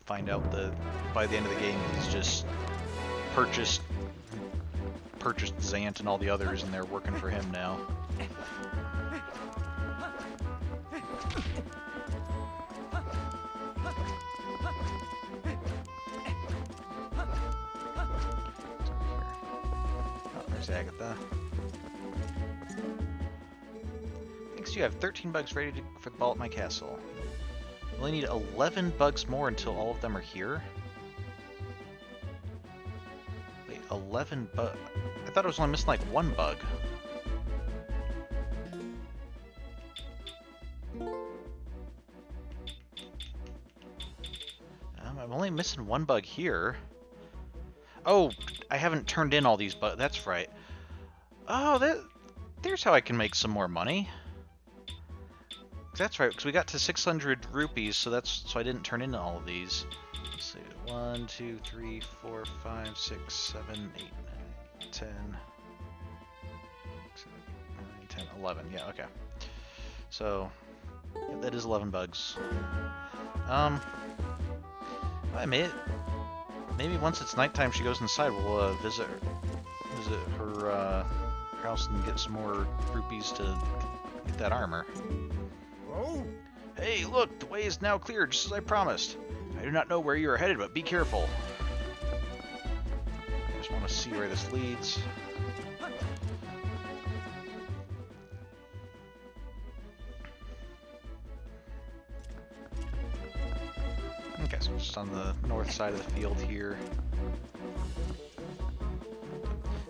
Find out that by the end of the game he's just purchased Zant and all the others and they're working for him now. Oh, there's Agatha. Thanks, you have 13 bugs ready for the ball at my castle. We only need 11 bugs more until all of them are here. Wait, 11 bug? I thought I was only missing like 1 bug. I'm only missing 1 bug here. Oh, I haven't turned in all these bugs. That's right. Oh, there's how I can make some more money. That's right, because we got to 600 rupees, so I didn't turn in all of these. Let's see, 1, 2, 3, 4, 5, 6, 7, 8, 9, 10, 10, 11. Yeah, okay. So, yeah, that is 11 bugs. I made it. Maybe once it's nighttime, she goes inside. We'll visit her house and get some more rupees to get that armor. Oh! Hey, look! The way is now clear, just as I promised. I do not know where you are headed, but be careful. I just want to see where this leads. Okay, so just on the north side of the field here.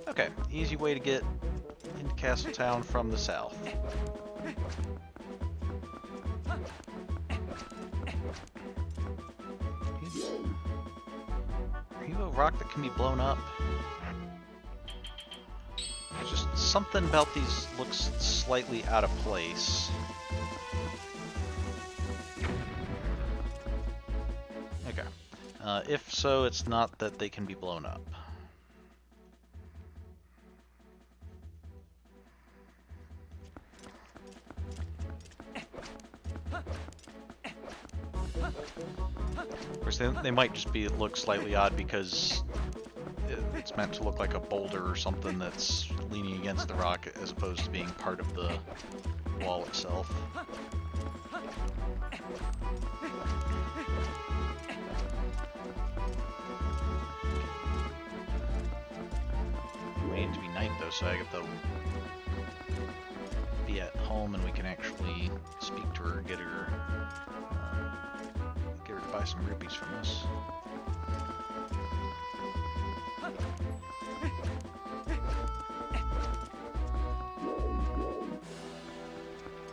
Okay, easy way to get into Castletown from the south. Are you a rock that can be blown up? There's just something about these looks slightly out of place. Okay. If so, it's not that they can be blown up. Of course, they might just look slightly odd because it's meant to look like a boulder or something that's leaning against the rock as opposed to being part of the wall itself. Waiting to be night though, so I get to be at home and we can actually speak to her, get her to buy some rupees from us.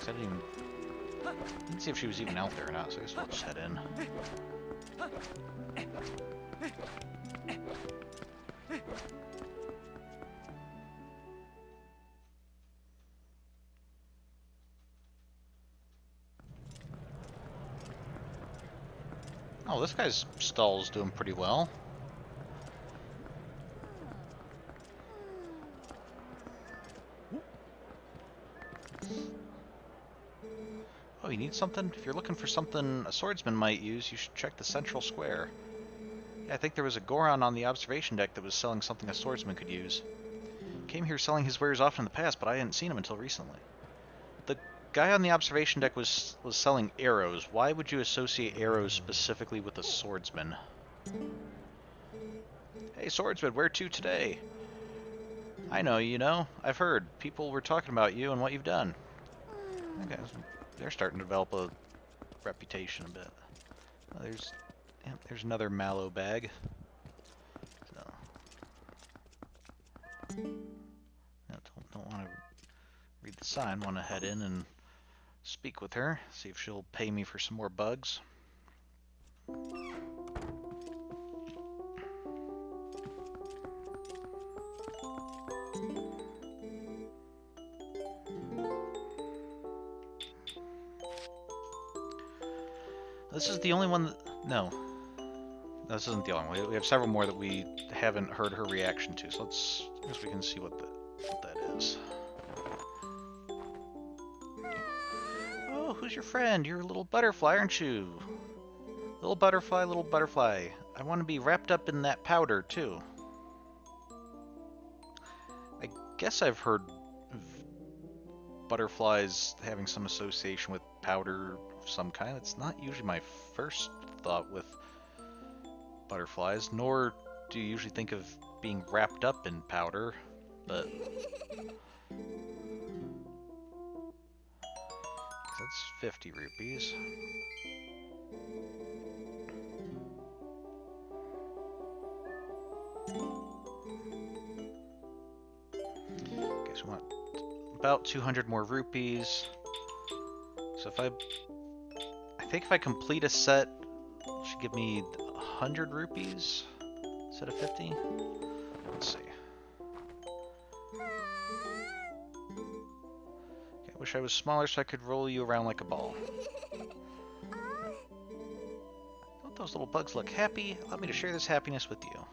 I didn't see if she was even out there or not, so I guess we'll just head in. Oh, this guy's stall's doing pretty well. Oh, you need something? If you're looking for something a swordsman might use, you should check the central square. Yeah, I think there was a Goron on the observation deck that was selling something a swordsman could use. Came here selling his wares often in the past, but I hadn't seen him until recently. The guy on the observation deck was selling arrows. Why would you associate arrows specifically with a swordsman? Hey, swordsman, where to today? I know, you know. I've heard. People were talking about you and what you've done. Okay, so they're starting to develop a reputation a bit. There's another Malo bag. So, no, don't want to read the sign. Want to head in and speak with her. See if she'll pay me for some more bugs. This is the only one that... No. This isn't the only one. We have several more that we haven't heard her reaction to, so I guess we can see what that is. Oh, who's your friend? You're a little butterfly, aren't you? Little butterfly, little butterfly. I want to be wrapped up in that powder, too. I guess I've heard of butterflies having some association with powder of some kind. It's not usually my first thought with butterflies, nor do you usually think of being wrapped up in powder, but that's 50 rupees. Okay, so we want about 200 more rupees. So I think if I complete a set, it should give me 100 rupees instead of 50. Let's see. Okay, I wish I was smaller so I could roll you around like a ball. Don't those little bugs look happy? Allow me to share this happiness with you.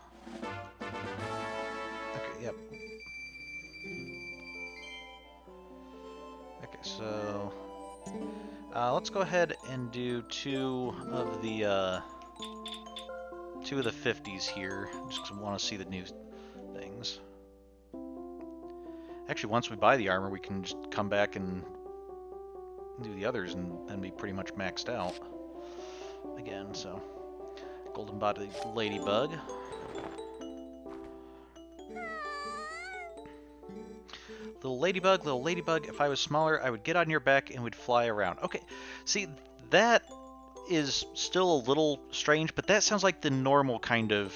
Okay, yep. Okay, so let's go ahead and do two 2 of the 50s here, just because I want to see the new things. Actually, once we buy the armor, we can just come back and do the others and then be pretty much maxed out again. So, golden body ladybug. Little ladybug, if I was smaller, I would get on your back and would fly around. Okay, see, that is still a little strange, but that sounds like the normal kind of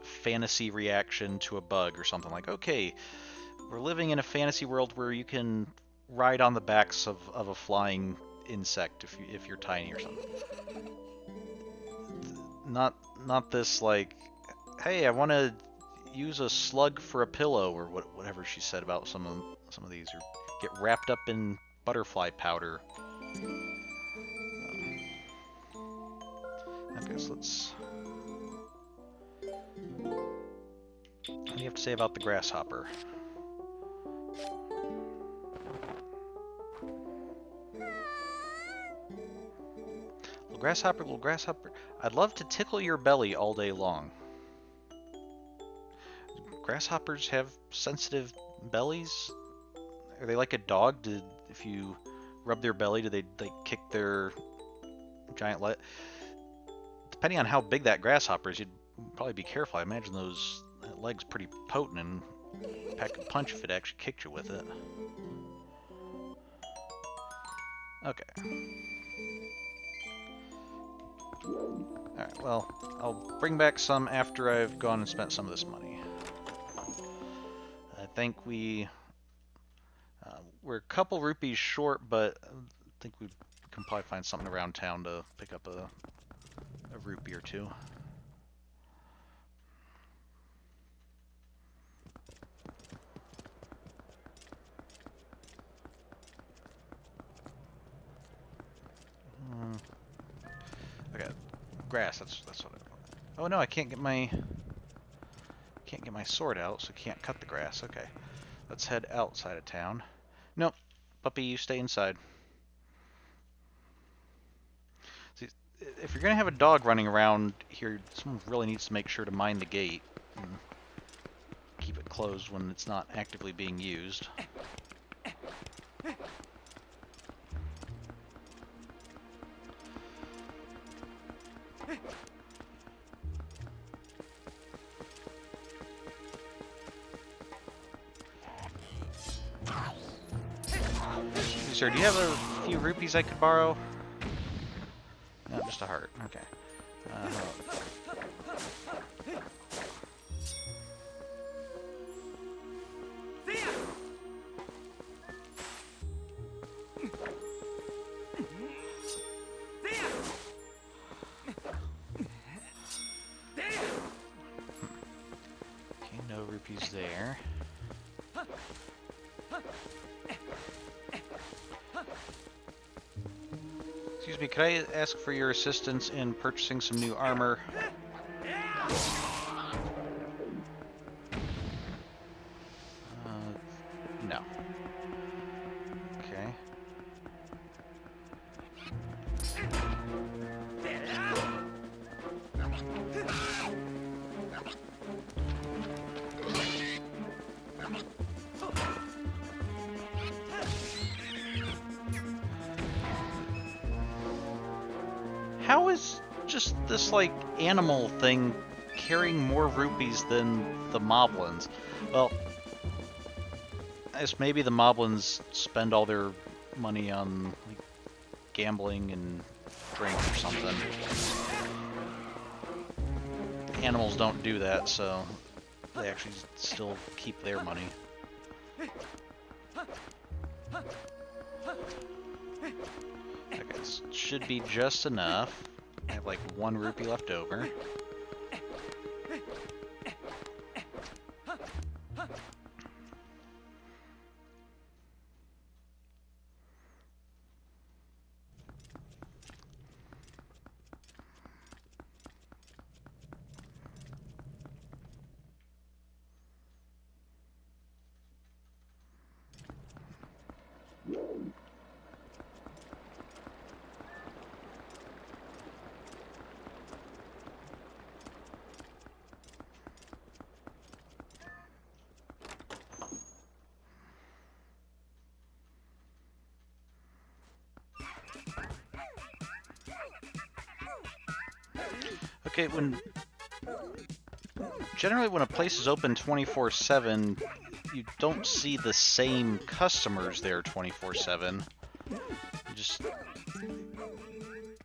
fantasy reaction to a bug or something. Like, okay, we're living in a fantasy world where you can ride on the backs of a flying insect if you're tiny or something. Not this, like, hey, I want to use a slug for a pillow, or whatever she said about some of these, or get wrapped up in butterfly powder. Okay, so let's... What do you have to say about the grasshopper? Little grasshopper, I'd love to tickle your belly all day long. Grasshoppers have sensitive bellies? Are they like a dog? If you rub their belly, do they like kick their giant leg? Depending on how big that grasshopper is, you'd probably be careful. I imagine that leg's pretty potent and pack a punch if it actually kicked you with it. Okay. Alright, well, I'll bring back some after I've gone and spent some of this money. I think we're a couple rupees short, but I think we can probably find something around town to pick up a rupee or two. Okay, grass. That's what I want. Oh no, I can't get my sword out, so I can't cut the grass. Okay, let's head outside of town. Nope, puppy, you stay inside. See, if you're gonna have a dog running around here, someone really needs to make sure to mind the gate and keep it closed when it's not actively being used. Sir, do you have a few rupees I could borrow? No, just a heart. Okay. Okay, no rupees there. Excuse me, could I ask for your assistance in purchasing some new armor? No. Okay. How is just this, like, animal thing carrying more rupees than the moblins? Well, I guess maybe the moblins spend all their money on, like, gambling and drink or something. Animals don't do that, so they actually still keep their money. Okay, this should be just enough. I have like 1 rupee left over. Okay, generally when a place is open 24/7, you don't see the same customers there 24/7. You just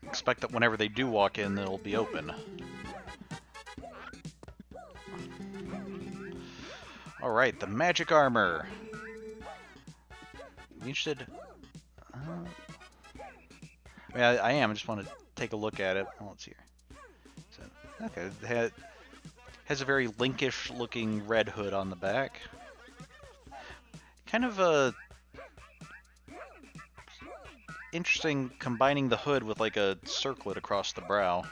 expect that whenever they do walk in, they'll be open. Alright, the magic armor. You interested? I am. I just want to take a look at it. Well, let's see here. So, okay, it has a very Linkish looking red hood on the back. Kind of interesting combining the hood with like a circlet across the brow.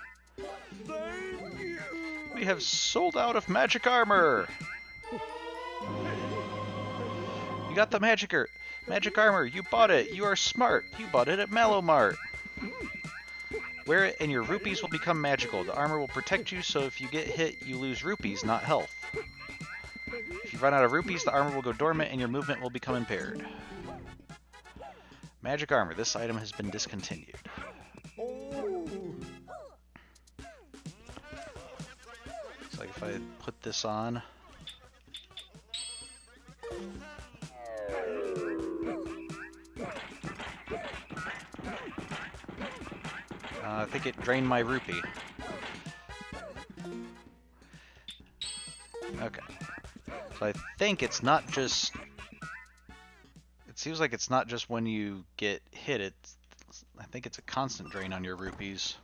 We have sold out of magic armor! You got the magic armor! You bought it! You are smart! You bought it at Malo Mart! Wear it and your rupees will become magical. The armor will protect you, so if you get hit, you lose rupees, not health. If you run out of rupees, the armor will go dormant and your movement will become impaired. Magic armor. This item has been discontinued. It's like if I put this on... I think it drained my rupee. Okay. So I think it's not just... It seems like it's not just when you get hit, I think it's a constant drain on your rupees.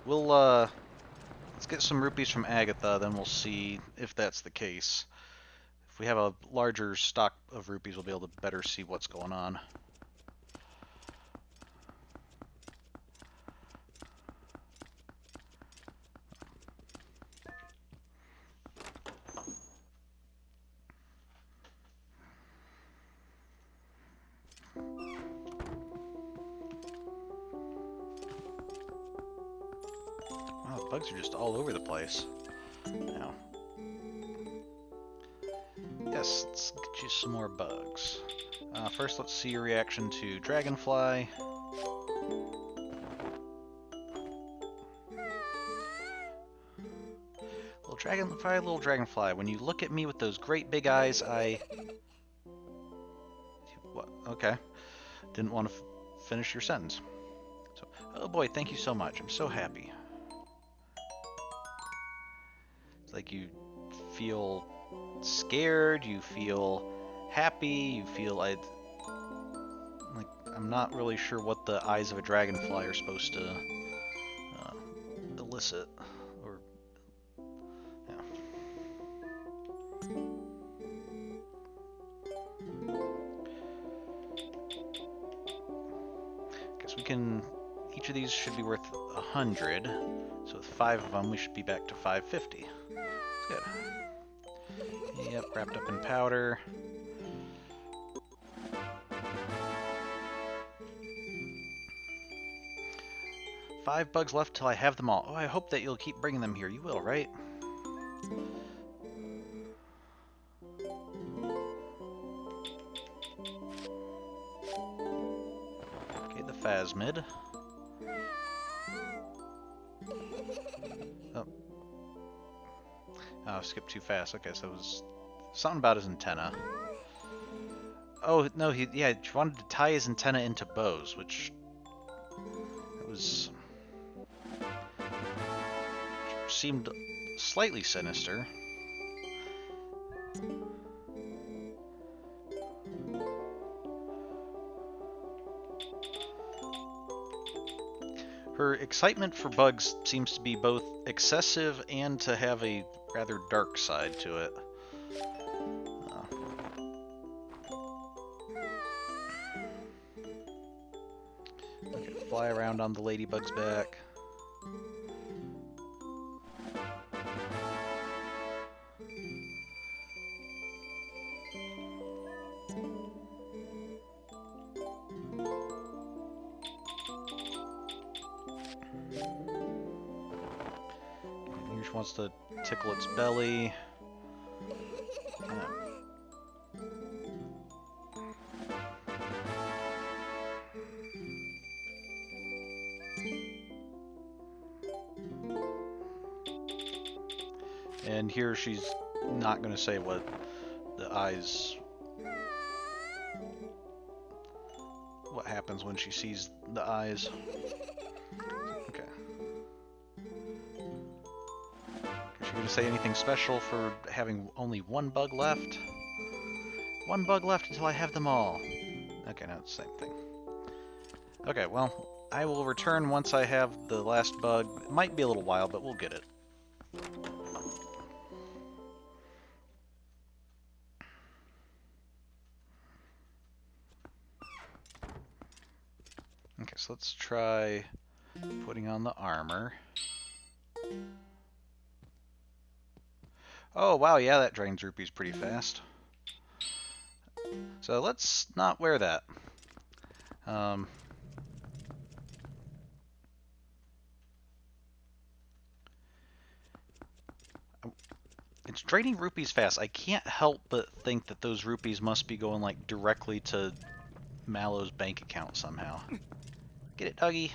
We'll, let's get some rupees from Agatha, then we'll see if that's the case. If we have a larger stock of rupees, we'll be able to better see what's going on. Bugs are just all over the place. Now, yes, let's get you some more bugs. First, let's see your reaction to Dragonfly. Little Dragonfly, when you look at me with those great big eyes, What? Okay. Didn't want to finish your sentence. So, oh boy, thank you so much. I'm so happy. It's like you feel scared, you feel happy, you feel like I'm not really sure what the eyes of a dragonfly are supposed to elicit. Or yeah. Guess we can. Each of these should be worth 100. So with 5 of them, we should be back to 550. Good. Yep, wrapped up in powder. Five bugs left till I have them all. Oh, I hope that you'll keep bringing them here. You will, right? Okay, the Phasmid. Oh, I skipped too fast. Okay, so it was something about his antenna. Oh, no, he wanted to tie his antenna into bows, which seemed slightly sinister. Her excitement for bugs seems to be both excessive and to have a rather dark side to it. Okay, fly around on the ladybug's back. Wants to tickle its belly. And here she's not going to say what the eyes... what happens when she sees the eyes. Okay. Is she going to say anything special for having only one bug left? One bug left until I have them all. Okay, no, it's the same thing. Okay, well, I will return once I have the last bug. It might be a little while, but we'll get it. Okay, so let's try putting on the armor. Oh, wow, yeah, that drains rupees pretty fast. So let's not wear that. It's draining rupees fast. I can't help but think that those rupees must be going, like, directly to Malo's bank account somehow. Get it, doggy?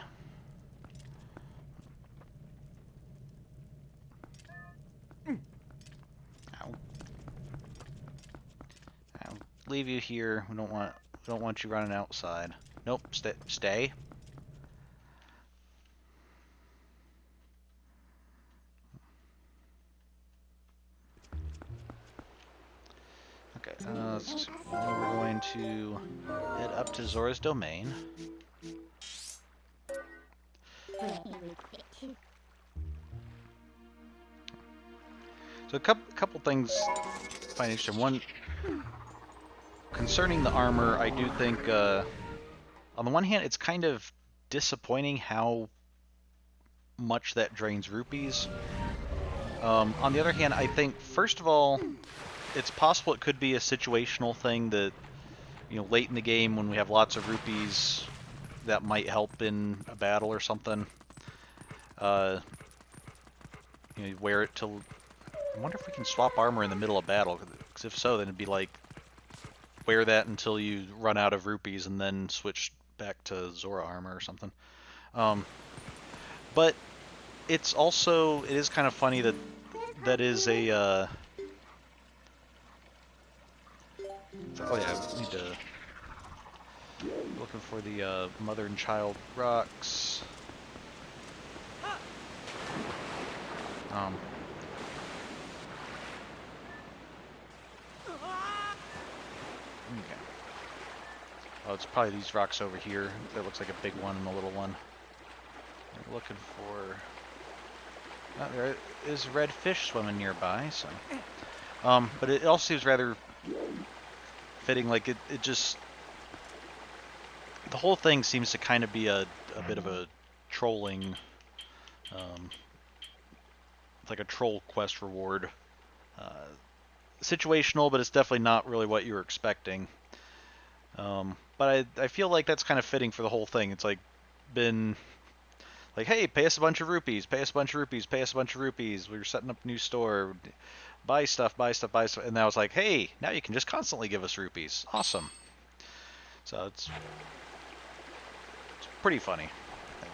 Ow. I'll leave you here. We don't want you running outside. Nope, stay. Okay, let's see. Now we're going to head up to Zora's domain. So a couple things I find interesting. One, concerning the armor, I do think, on the one hand, it's kind of disappointing how much that drains rupees. On the other hand, I think, first of all, it's possible it could be a situational thing that, you know, late in the game when we have lots of rupees, that might help in a battle or something. You know, wear it till... I wonder if we can swap armor in the middle of battle, because if so, then it'd be like, wear that until you run out of rupees and then switch back to Zora armor or something. But it's also, it is kind of funny that that is a... oh yeah, I need to... looking for the mother and child rocks. Okay. Oh, it's probably these rocks over here. That looks like a big one and a little one. We're looking for... Oh, there is a red fish swimming nearby, so... but it also seems rather fitting, like it just... The whole thing seems to kind of be a bit of a trolling... it's like a troll quest reward. Situational, but it's definitely not really what you were expecting. But I feel like that's kind of fitting for the whole thing. It's like been like, hey, pay us a bunch of rupees, pay us a bunch of rupees, pay us a bunch of rupees. We're setting up a new store, buy stuff, buy stuff, buy stuff. And now it's like, hey, now you can just constantly give us rupees. Awesome. So it's pretty funny, I think.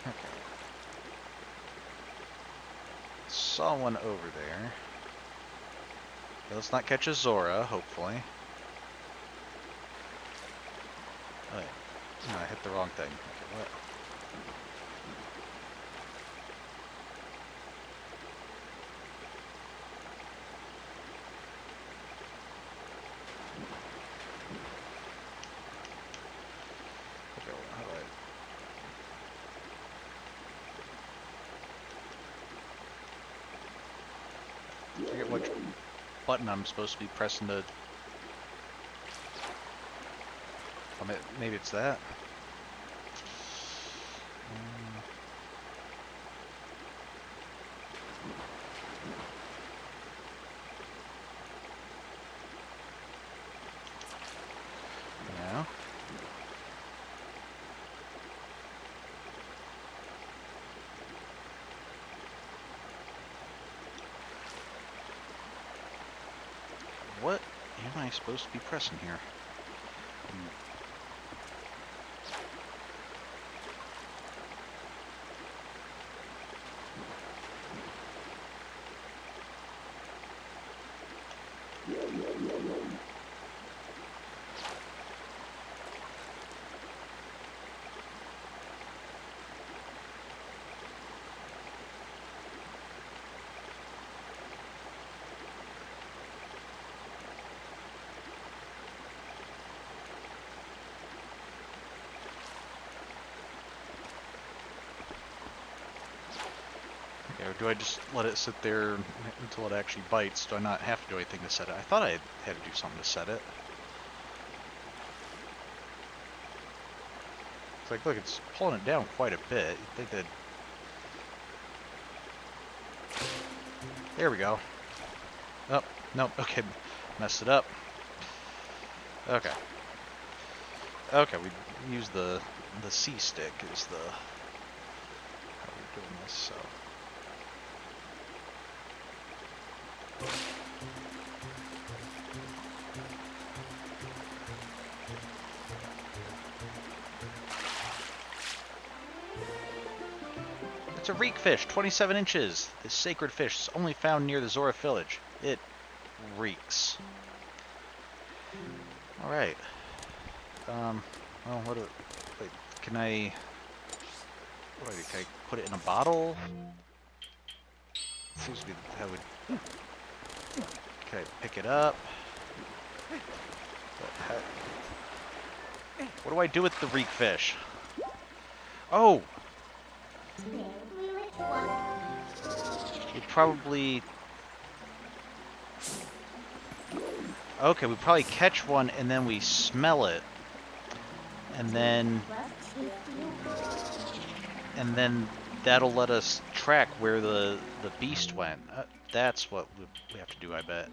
Okay. Saw one over there. Okay, let's not catch a Zora, hopefully. Oh, yeah. No, I hit the wrong thing. Okay, what? Okay, well, how do I forget which button I'm supposed to be pressing to... Oh, maybe it's that. Yeah. What am I supposed to be pressing here? Or do I just let it sit there until it actually bites? Do I not have to do anything to set it? I thought I had to do something to set it. It's like, look, it's pulling it down quite a bit. You'd think that... There we go. Oh, nope, okay. Messed it up. Okay. Okay, we use the C stick is the... how we're doing this, so... It's a reek fish, 27 inches. This sacred fish is only found near the Zora village. It reeks. Alright. Well, what do... Wait, can I... What do I do? Can I put it in a bottle? Seems to be how would... Can I pick it up? What do I do with the reek fish? Oh! We probably... Okay, we probably catch one and then we smell it. And then that'll let us track where the beast went. That's what we have to do, I bet.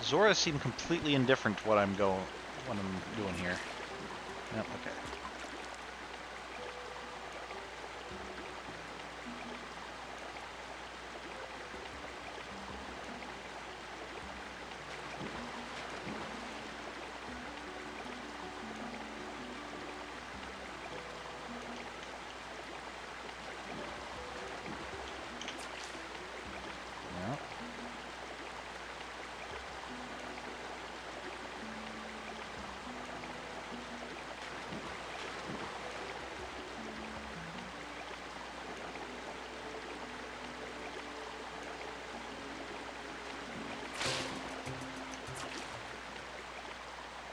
Zoras seem completely indifferent to what I'm doing here. Yep, okay.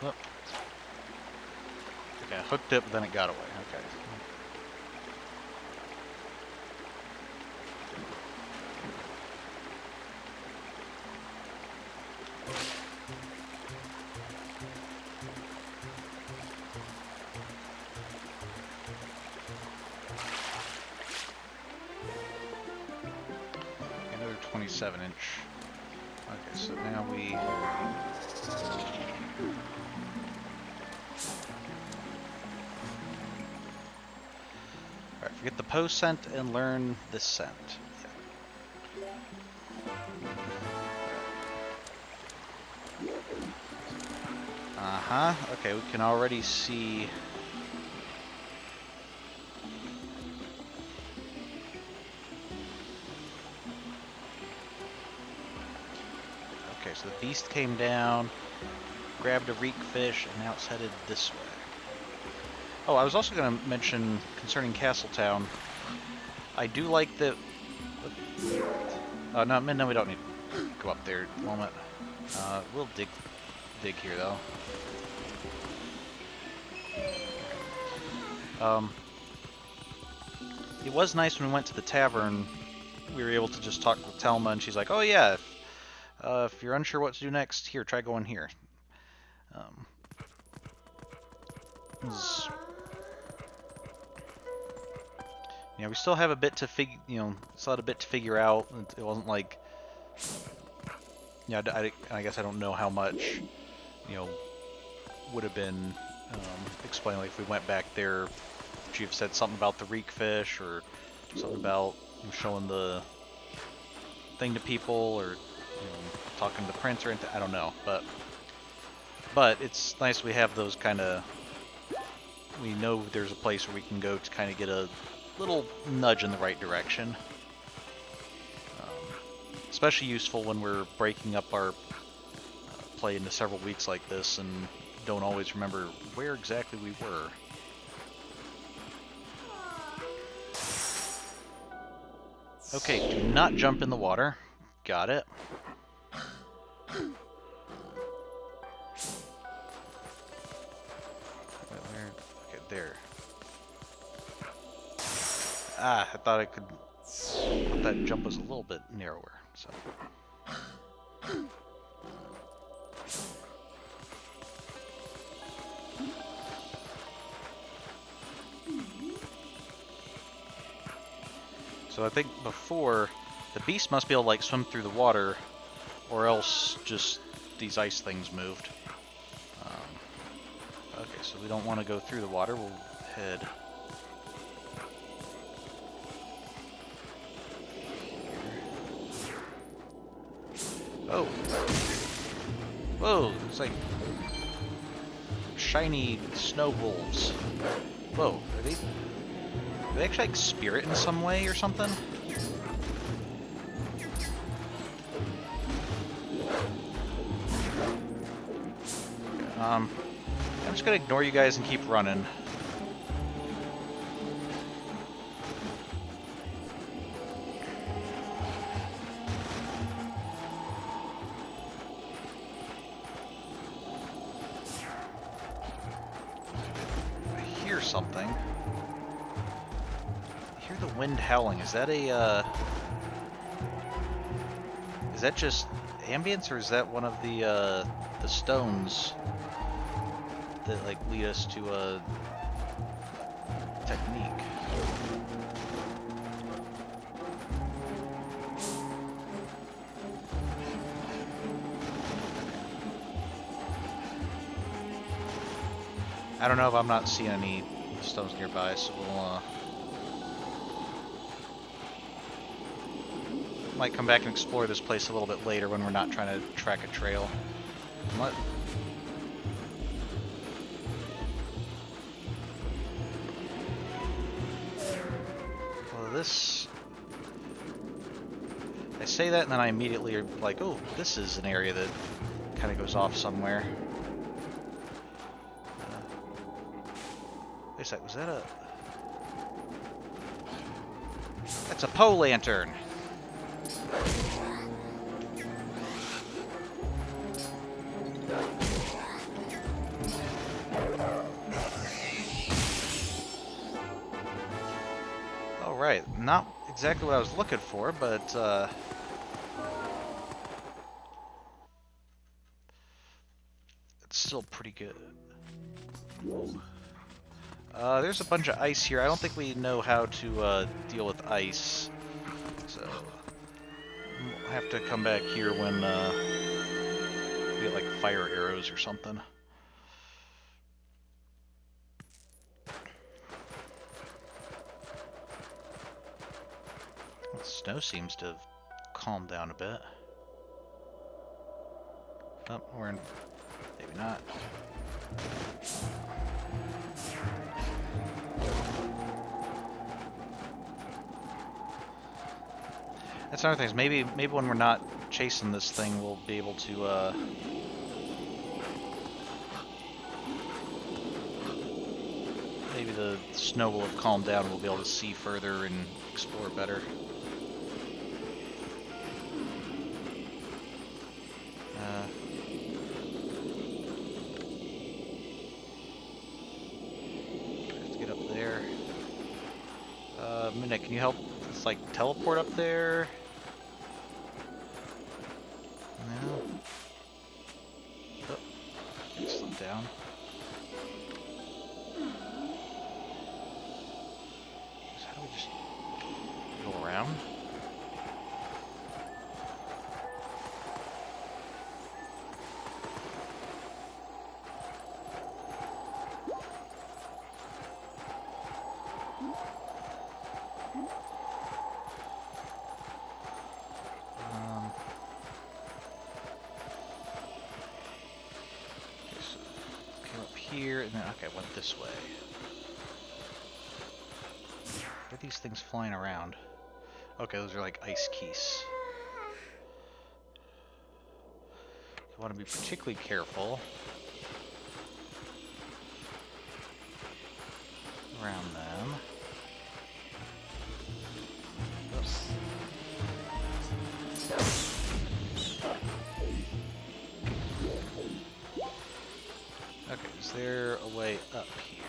Yep. Okay, I hooked it, but then it got away. Okay. Another 27-inch. Okay, so now we... Alright, forget the post scent and learn this scent. Uh-huh. Okay, we can already see... Okay, so the beast came down, grabbed a reek fish, and now it's headed this way. Oh, I was also going to mention concerning Castletown. I do like that... no, we don't need to go up there at the moment. We'll dig here, though. It was nice when we went to the tavern. We were able to just talk with Telma, and she's like, "Oh yeah, if you're unsure what to do next, here, try going here." Yeah, we still have a bit to still had a bit to figure out. It wasn't like, yeah, I guess I don't know how much, would have been explained. Like if we went back there, would you have said something about the reek fish or something about showing the thing to people or talking to the prince or anything? I don't know, but it's nice we have those kind of we know there's a place where we can go to kind of get a little nudge in the right direction. Especially useful when we're breaking up our play into several weeks like this and don't always remember where exactly we were. Okay, do not jump in the water. Got it. Okay, there. Ah, I thought that jump was a little bit narrower, so. So I think before, the beast must be able to like swim through the water, or else just these ice things moved. Okay, so we don't want to go through the water, we'll head. Oh! Whoa, it's like shiny snow wolves. Whoa, are they actually like spirit in some way or something? I'm just gonna ignore you guys and keep running. I hear something. I hear the wind howling. Is that a, is that just ambience, or is that one of the stones that like lead us to a technique? I don't know if I'm not seeing any stones nearby, so we'll might come back and explore this place a little bit later when we're not trying to track a trail. What? This, I say that and then I immediately are like, oh, this is an area that kind of goes off somewhere. Wait a sec, was that a... That's a Poe lantern! Right, not exactly what I was looking for, but it's still pretty good. There's a bunch of ice here. I don't think we know how to deal with ice, so we'll have to come back here when we get like fire arrows or something. The snow seems to have calmed down a bit. Oh, we're in... maybe not. That's another thing, is maybe when we're not chasing this thing, we'll be able to, maybe the snow will have calmed down and we'll be able to see further and explore better. Can you help us, like, teleport up there? No? Oh, slow down. So how do we just go around? Here, and then, okay, I went this way. What are these things flying around? Okay, those are like ice keys. You want to be particularly careful around them. Oops. Okay, is there a way up here?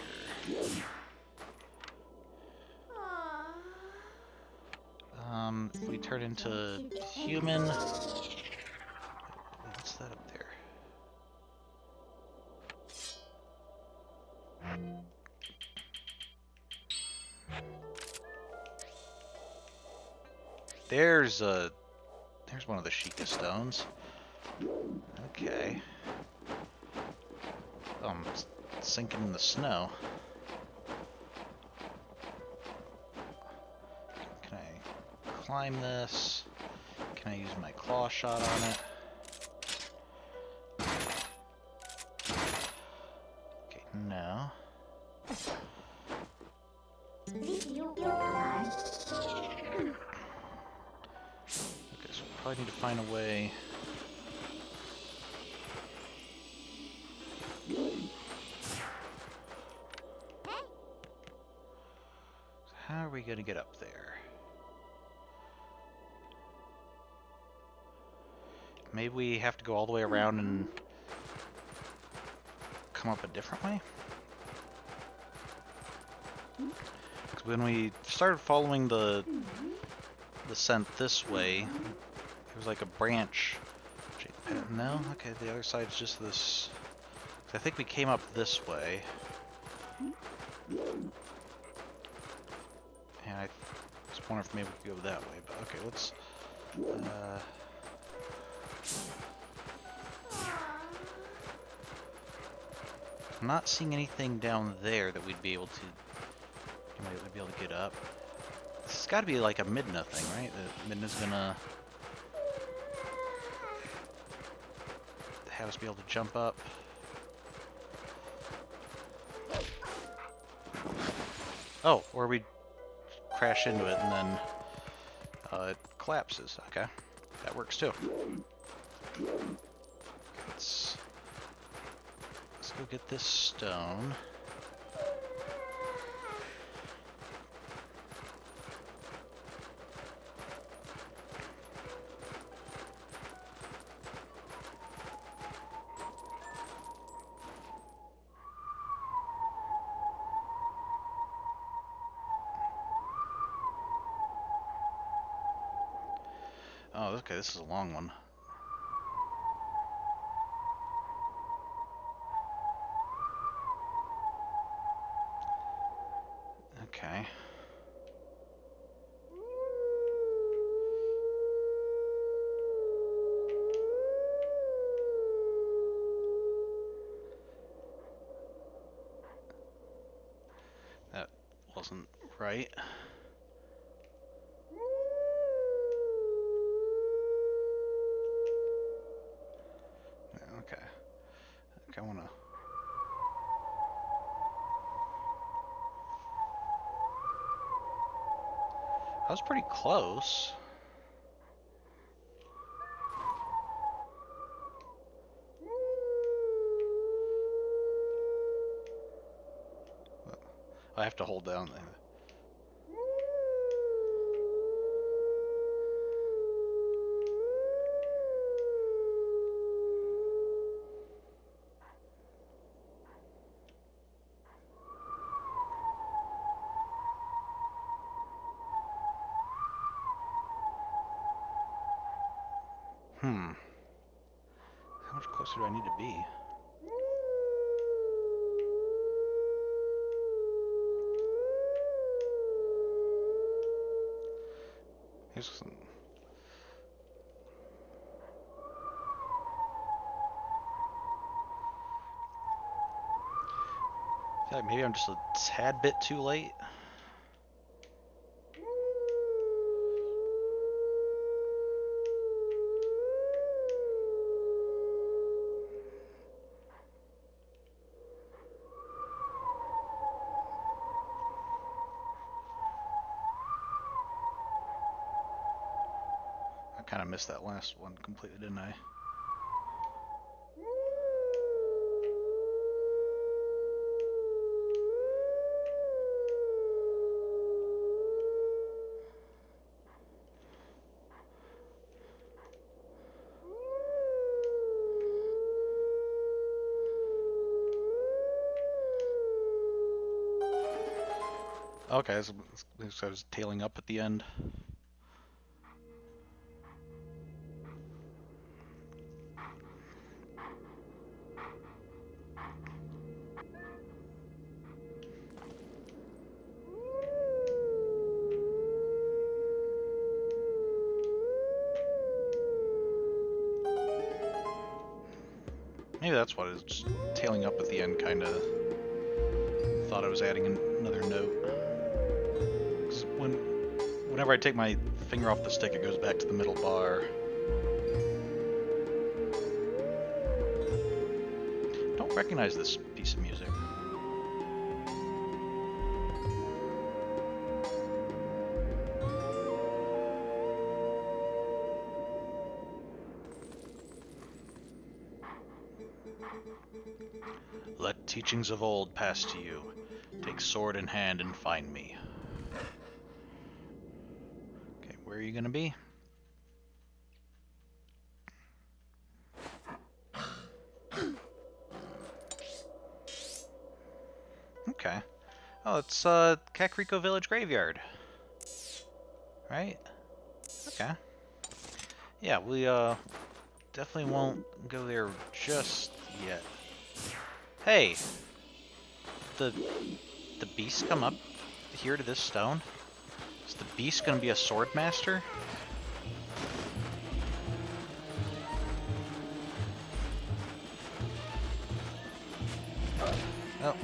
If we turn into human... What's that up there? There's one of the Sheikah stones. Okay. It's sinking in the snow. Can I climb this? Can I use my claw shot on it? Okay, no. Okay, so we probably need to find a way. So how are we going to get up there? Maybe we have to go all the way around and come up a different way? Because when we started following the scent this way, there was like a branch. No? Okay, the other side's just this. I think we came up this way. And I just wonder if maybe we could go that way, but okay, let's... I'm not seeing anything down there that we'd be able to... We'd be able to get up. This has got to be like a Midna thing, right? That Midna's gonna... have us be able to jump up. Oh, or we crash into it and then it collapses. Okay, that works too. Let's go get this stone. Oh, okay, this is a long one. Okay. That wasn't right. Okay. I wanna... I was pretty close. I have to hold down there. How much closer do I need to be? Here's some... I feel like maybe I'm just a tad bit too late. kind of missed that last one completely, didn't I? Okay, so I was tailing up at the end. Maybe that's what it is, just tailing up at the end, kind of thought I was adding another note. 'Cause whenever I take my finger off the stick, it goes back to the middle bar. Don't recognize this piece of music. Let teachings of old pass to you. Take sword in hand and find me. Okay, where are you gonna be? Okay. Oh, it's Kakariko Village Graveyard. Right? Okay. Yeah, we definitely won't go there just yet. Hey! The beast come up here to this stone? Is the beast gonna be a sword master? Oh.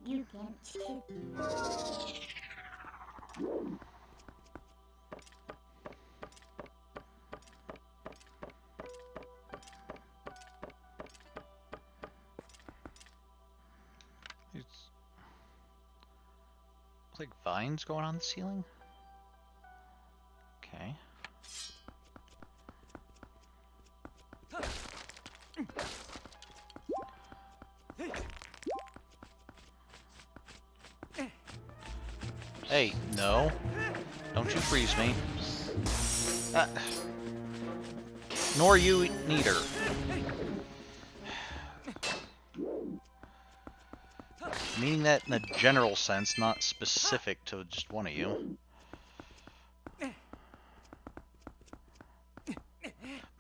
You can't shit. It's like vines going on the ceiling? Okay. Hey, no. Don't you freeze me. Nor you neither. Meaning that in a general sense, not specific to just one of you.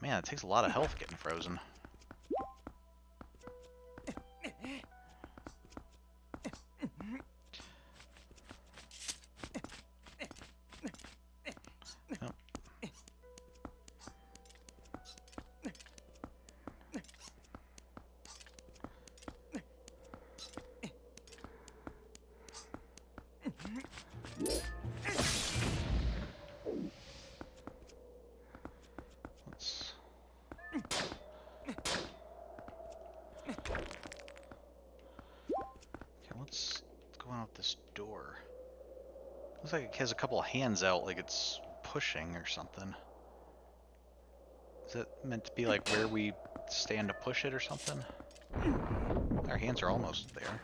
Man, it takes a lot of health getting frozen. Let's go out this door. Looks like it has a couple of hands out, like it's pushing or something. Is that meant to be like where we stand to push it or something? Our hands are almost there.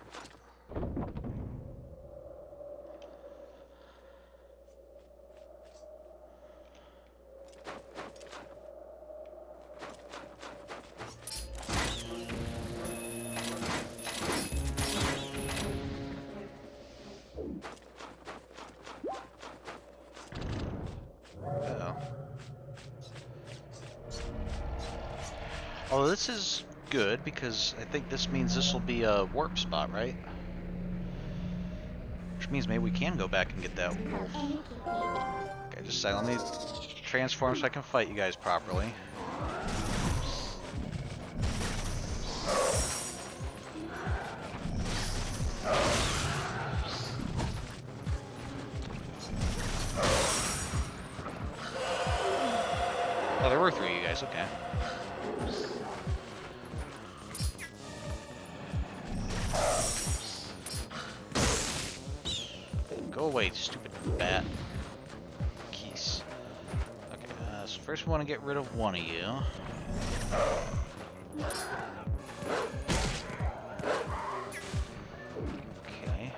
Oh, this is good because I think this means this will be a warp spot, right? Which means maybe we can go back and get that wolf. Okay, just a second. Let me transform so I can fight you guys properly. Oh, there were 3 of you guys, okay. Go away, stupid bat. Keys. Okay, so first we want to get rid of one of you. Okay.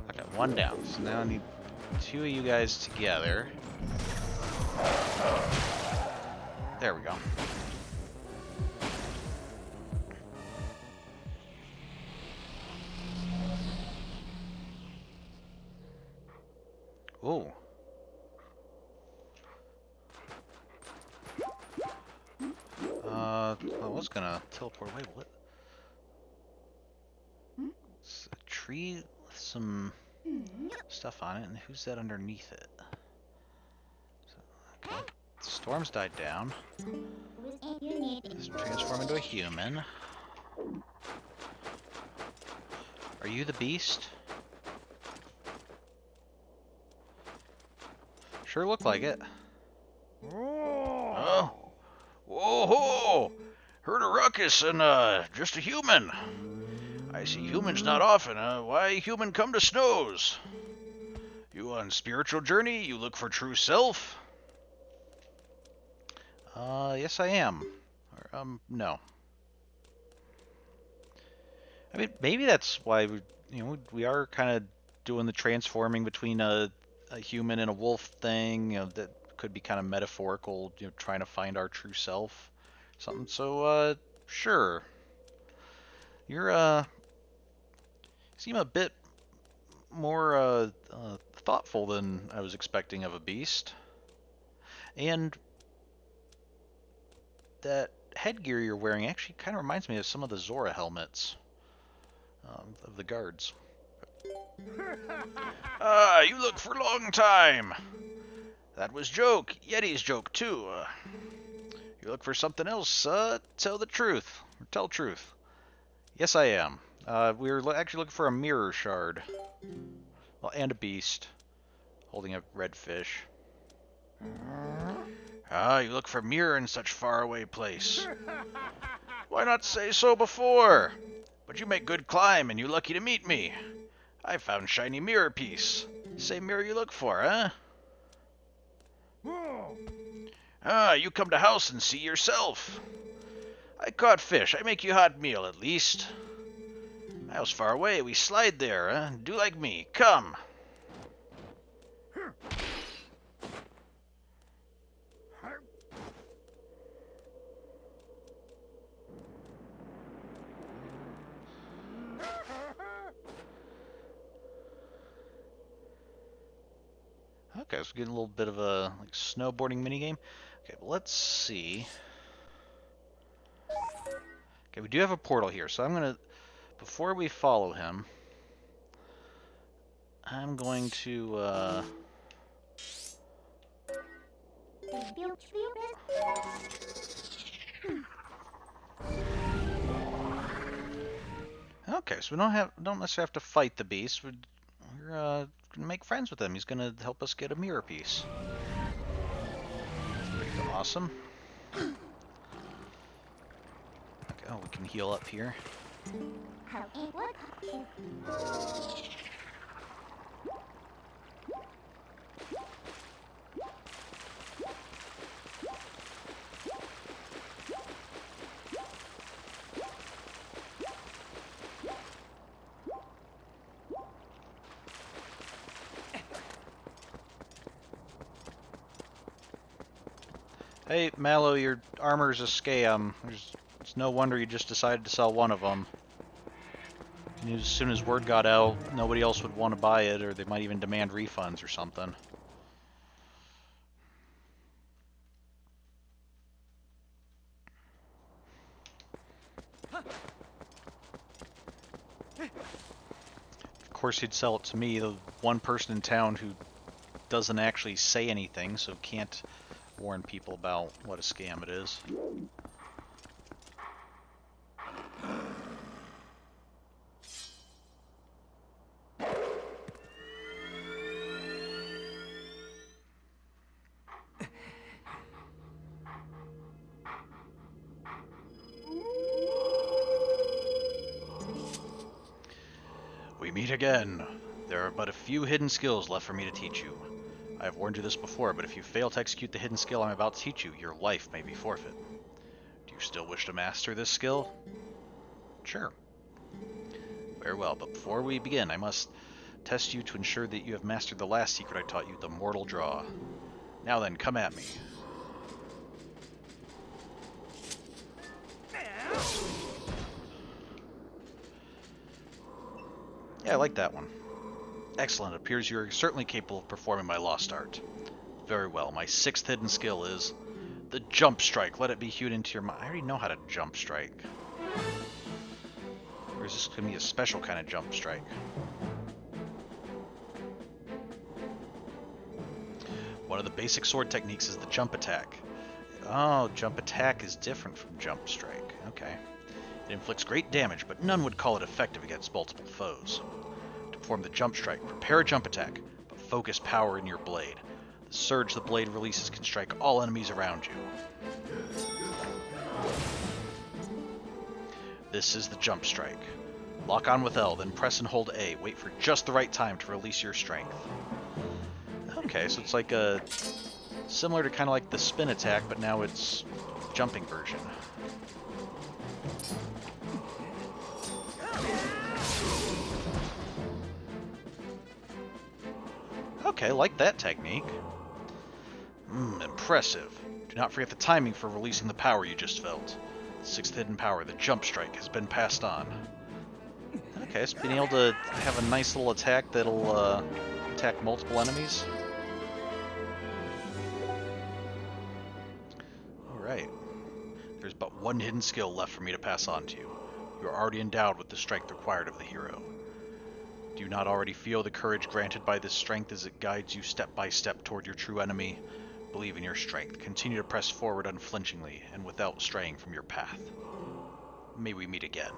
Okay, one down. So now I need 2 of you guys together. There we go. Ooh. I was gonna teleport away. What? It's a tree with some stuff on it, and who's that underneath it? Okay. The storm's died down. Let's transform into a human. Are you the beast? Sure look like it. Oh. Whoa! Heard a ruckus and, just a human. I see humans not often, why human come to snows? You on spiritual journey? You look for true self? Yes I am. Or, no. I mean, maybe that's why we are kind of doing the transforming between a human and a wolf thing. That could be kind of metaphorical. Trying to find our true self, something. So, sure. You're seem a bit more thoughtful than I was expecting of a beast. And that headgear you're wearing actually kind of reminds me of some of the Zora helmets of the guards. You look for a long time. That was joke. Yeti's joke, too. You look for something else, tell the truth. Or tell truth. Yes, I am. We were actually looking for a mirror shard. Well, and a beast. Holding a red fish. You look for mirror in such faraway place. Why not say so before? But you make good climb, and you lucky to meet me. I found shiny mirror piece. Same mirror you look for, huh? You come to house and see yourself. I caught fish. I make you hot meal, at least. My house far away. We slide there, huh? Do like me. Come. Okay, so getting a little bit of a snowboarding minigame. Okay, but let's see. Okay, we do have a portal here, so I'm gonna, before we follow him, I'm going to okay, so we don't necessarily have to fight the beast. We're gonna make friends with him. He's gonna help us get a mirror piece. Pretty awesome. Okay, oh, we can heal up here. Hey, Malo, your armor's a scam. It's no wonder you just decided to sell one of them. As soon as word got out, nobody else would want to buy it, or they might even demand refunds or something. Of course, he'd sell it to me, the one person in town who doesn't actually say anything, so can't warn people about what a scam it is. meet again. There are but a few hidden skills left for me to teach you. I have warned you this before, but if you fail to execute the hidden skill I'm about to teach you, your life may be forfeit. Do you still wish to master this skill? Sure. Very well, but before we begin, I must test you to ensure that you have mastered the last secret I taught you, the mortal draw. Now then, come at me. Yeah, I like that one. Excellent. It appears you're certainly capable of performing my lost art. Very well. My sixth hidden skill is the jump strike. Let it be hewn into your mind. I already know how to jump strike. Or is this going to be a special kind of jump strike? One of the basic sword techniques is the jump attack. Oh, jump attack is different from jump strike. Okay. It inflicts great damage, but none would call it effective against multiple foes. To perform the jump strike, prepare a jump attack, but focus power in your blade. The surge the blade releases can strike all enemies around you. This is the jump strike. Lock on with L, then press and hold A. Wait for just the right time to release your strength. Okay, so it's like a... similar to kind of like the spin attack, but now it's jumping version. Okay, like that technique. Impressive. Do not forget the timing for releasing the power you just felt. The sixth hidden power, the jump strike, has been passed on. Okay, so being able to have a nice little attack that'll attack multiple enemies. Alright. There's but one hidden skill left for me to pass on to you. You are already endowed with the strength required of the hero. Do you not already feel the courage granted by this strength as it guides you step by step toward your true enemy? Believe in your strength. Continue to press forward unflinchingly and without straying from your path. May we meet again.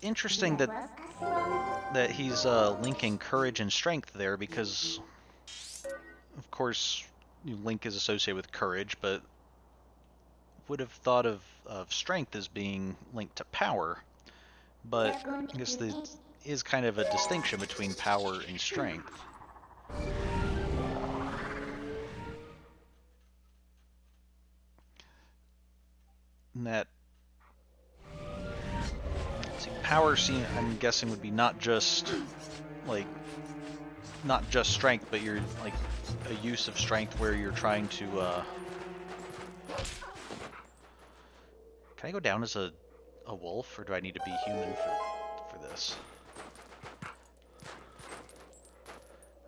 Interesting that he's linking courage and strength there, because of course Link is associated with courage, but would have thought of strength as being linked to power. But I guess there is kind of a distinction between power and strength. And that, see, power, I'm guessing, would be not just strength, but you're like a use of strength where you're trying to. Can I go down as a wolf, or do I need to be human for this?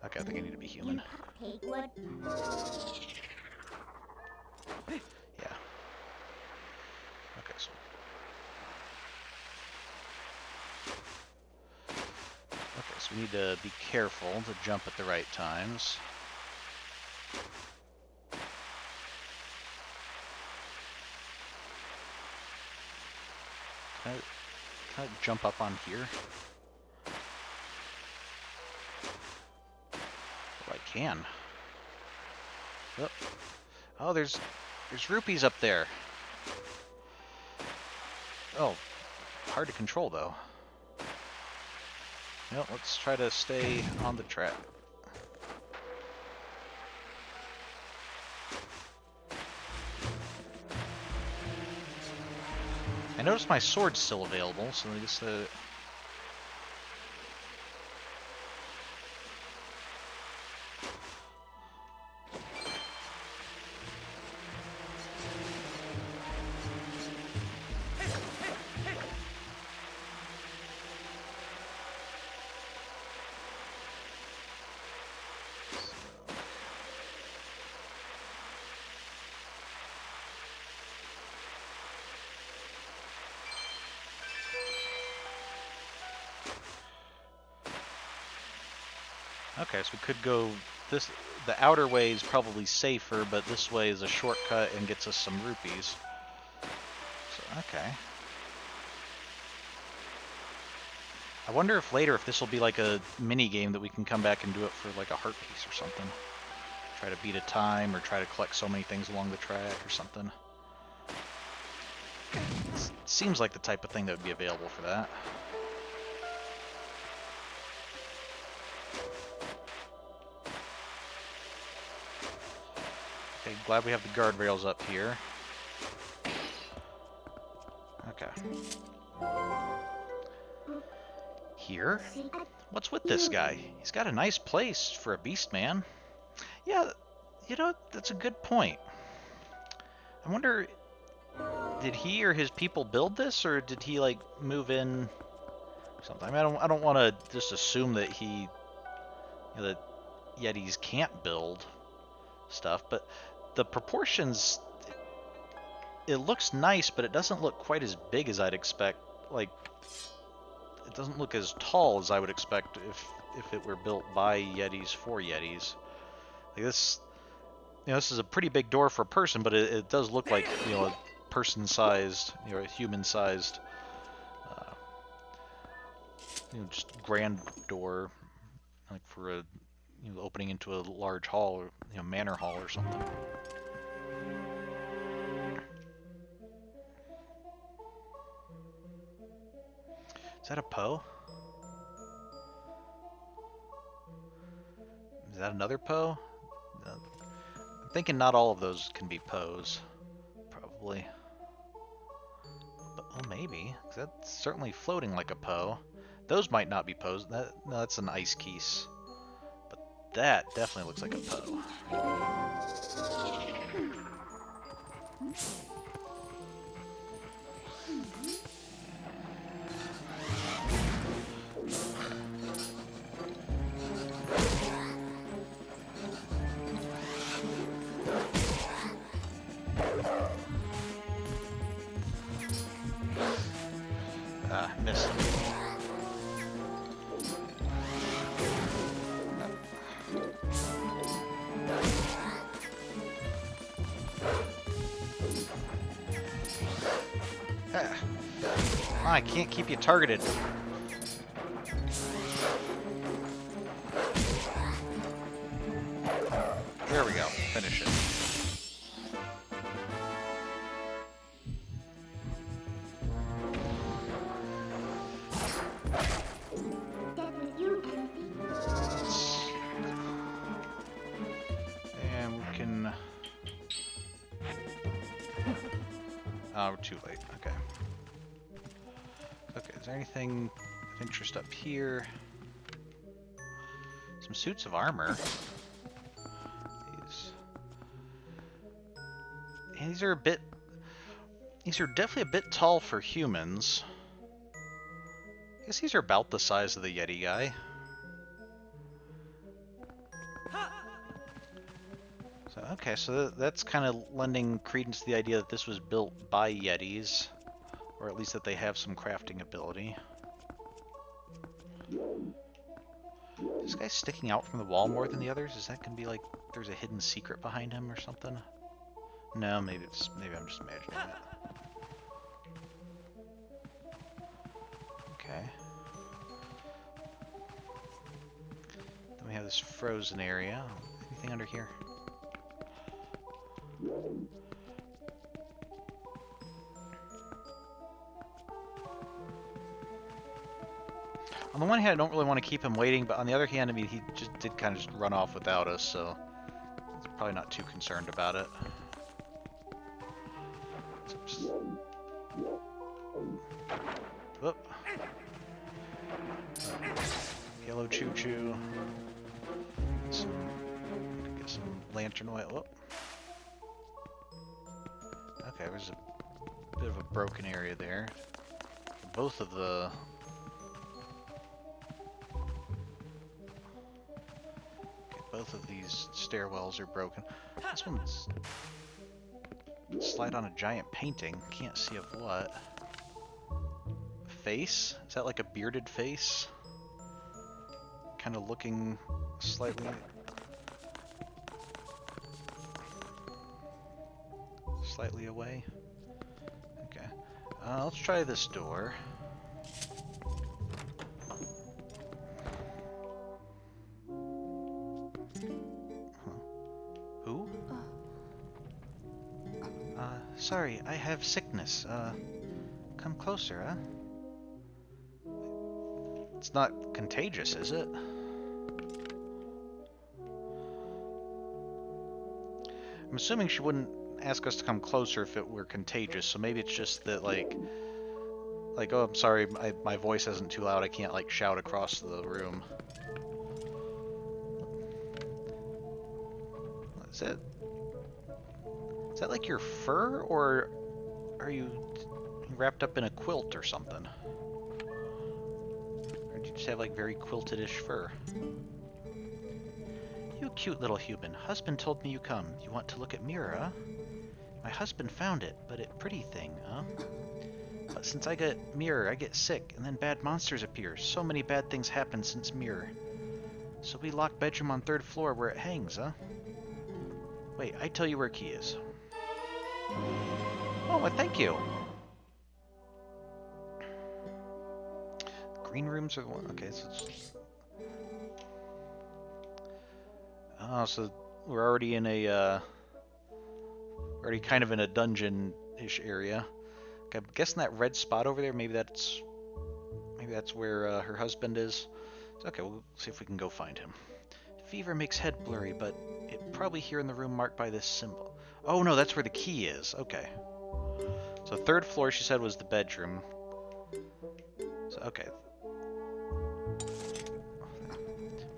Okay, I think I need to be human. Yeah. Okay, so. Okay, so we need to be careful to jump at the right times. Can I jump up on here? Oh, I can. Oh, there's rupees up there. Oh, hard to control though. Well, let's try to stay on the track. I noticed my sword's still available, so I guess okay, so we could go this. The outer way is probably safer, but this way is a shortcut and gets us some rupees. So, okay. I wonder if later, if this will be like a mini game that we can come back and do it for like a heart piece or something. Try to beat a time, or try to collect so many things along the track, or something. Seems like the type of thing that would be available for that. Okay, glad we have the guardrails up here. Okay. Here? What's with this guy? He's got a nice place for a beast man. Yeah, you know, that's a good point. I wonder, did he or his people build this, or did he like move in or something? I mean, I don't want to just assume that that Yetis can't build stuff, but the proportions, it looks nice, but it doesn't look quite as big as I'd expect. Like, it doesn't look as tall as I would expect if it were built by Yetis for Yetis. Like this, this is a pretty big door for a person, but it does look like, a person-sized, a human-sized, just grand door, like for a, opening into a large hall or, manor hall or something. Is that a Poe? Is that another Poe? I'm thinking not all of those can be Poes, probably. But, well, maybe. 'Cause that's certainly floating like a Poe. Those might not be Poes. No, that's an ice keese. But that definitely looks like a Poe. Ah, missed. I can't keep you targeted. There we go. Finish it. And we can... Oh, we're too late. Okay. Okay, is there anything of interest up here? Some suits of armor. These are a bit... These are definitely a bit tall for humans. I guess these are about the size of the Yeti guy. So, okay, so that's kind of lending credence to the idea that this was built by Yetis. Or at least that they have some crafting ability. This guy's sticking out from the wall more than the others? Is that gonna be like there's a hidden secret behind him or something? No, maybe I'm just imagining it. Okay. Then we have this frozen area. Anything under here? On the one hand, I don't really want to keep him waiting, but on the other hand, I mean, he just did kind of just run off without us, so I'm probably not too concerned about it. So just... Whoop. Yellow choo-choo. Get some lantern oil. Whoop. Okay, there's a bit of a broken area there. Both of the... Both of these stairwells are broken. This one's... Slide on a giant painting. Can't see of what. Face? Is that like a bearded face? Kind of looking slightly... Slightly away. Okay. Let's try this door. sorry, I have sickness. Come closer, huh? It's not contagious, is it? I'm assuming she wouldn't ask us to come closer if it were contagious, so maybe it's just that, like, oh, I'm sorry, my voice isn't too loud, I can't, like, shout across the room. Is that like your fur, or are you wrapped up in a quilt or something? Or do you just have, like, very quilted-ish fur? You cute little human. Husband told me you come. You want to look at mirror, huh? My husband found it, but it pretty thing, huh? But since I get mirror, I get sick, and then bad monsters appear. So many bad things happen since mirror. So we lock bedroom on 3rd floor where it hangs, huh? Wait, I tell you where key is. Oh, well, thank you. Green rooms are the one. Okay, so it's... Oh, so we're already in a, already kind of in a dungeon-ish area. Okay, I'm guessing that red spot over there, maybe that's where her husband is. So, okay, we'll see if we can go find him. Fever makes head blurry, but it probably here in the room marked by this symbol. Oh no, that's where the key is. Okay. So 3rd floor, she said, was the bedroom. So, okay.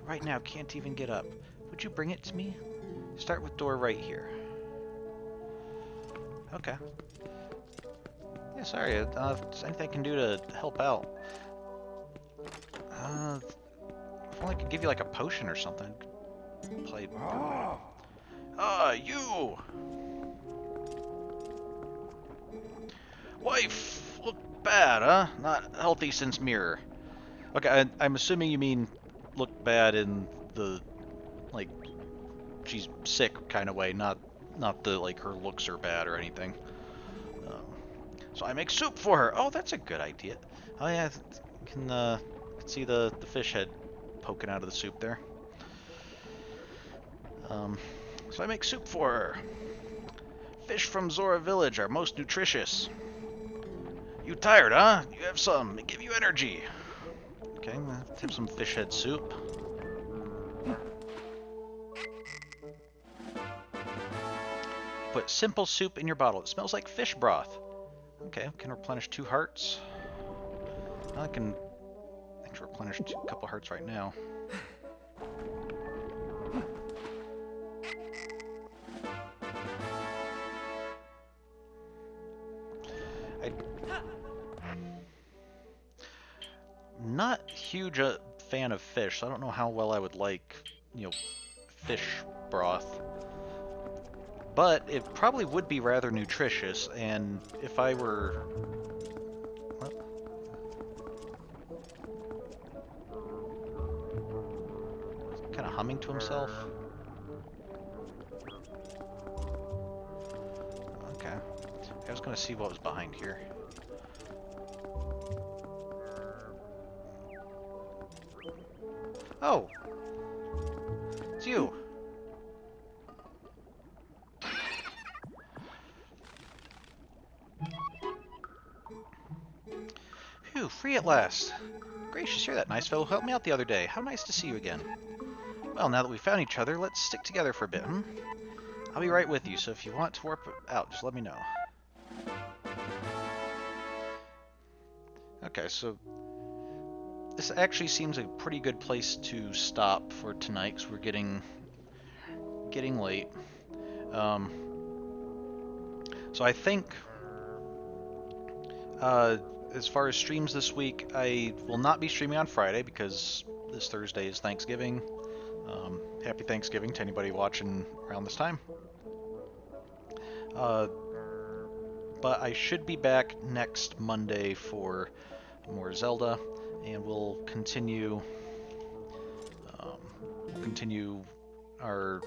Right now, can't even get up. Would you bring it to me? Start with door right here. Okay. Yeah, sorry. If there's anything I can do to help out. If only I could give you like a potion or something. Play. You! Wife! Look bad, huh? Not healthy since mirror. Okay, I'm assuming you mean look bad in the, like, she's sick kind of way, not the, like, her looks are bad or anything. So I make soup for her. Oh, that's a good idea. Oh yeah, can see the fish head poking out of the soup there. So I make soup for her. Fish from Zora Village are most nutritious. You tired, huh? You have some. It give you energy. Okay, let's have some fish head soup. Put simple soup in your bottle. It smells like fish broth. Okay, can replenish 2 hearts. I can replenish a couple hearts right now. I'm not huge a fan of fish, so I don't know how well I would like, you know, fish broth. But it probably would be rather nutritious, and if I were... What? Kind of humming to himself? Okay. I was going to see what was behind here. Oh! It's you! Phew, free at last. Gracious, you're that nice fellow who helped me out the other day. How nice to see you again. Well, now that we found each other, let's stick together for a bit, hmm? I'll be right with you, so if you want to warp out, just let me know. Okay, so this actually seems like a pretty good place to stop for tonight, because we're getting late. So I think as far as streams this week, I will not be streaming on Friday because this Thursday is Thanksgiving. Happy Thanksgiving to anybody watching around this time. But I should be back next Monday for more Zelda, and we'll continue our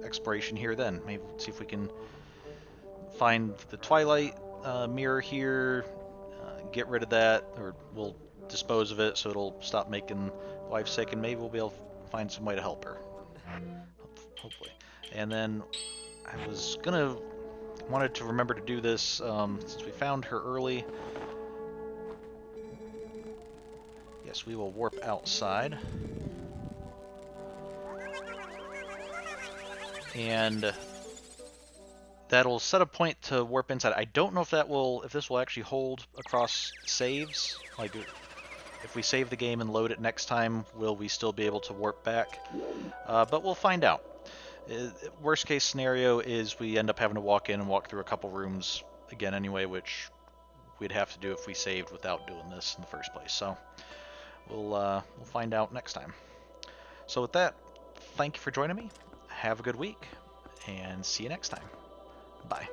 exploration here then. Maybe see if we can find the Twilight mirror here, get rid of that, or we'll dispose of it so it'll stop making wife sick, and maybe we'll be able to find some way to help her. Hopefully. And then I was gonna wanted to remember to do this since we found her early. Yes, we will warp outside. And that'll set a point to warp inside. I don't know if this will actually hold across saves. Like, if we save the game and load it next time, will we still be able to warp back? But we'll find out. Worst case scenario is we end up having to walk in and walk through a couple rooms again anyway, which we'd have to do if we saved without doing this in the first place. So we'll find out next time. So with that, thank you for joining me. Have a good week, and see you next time. Bye.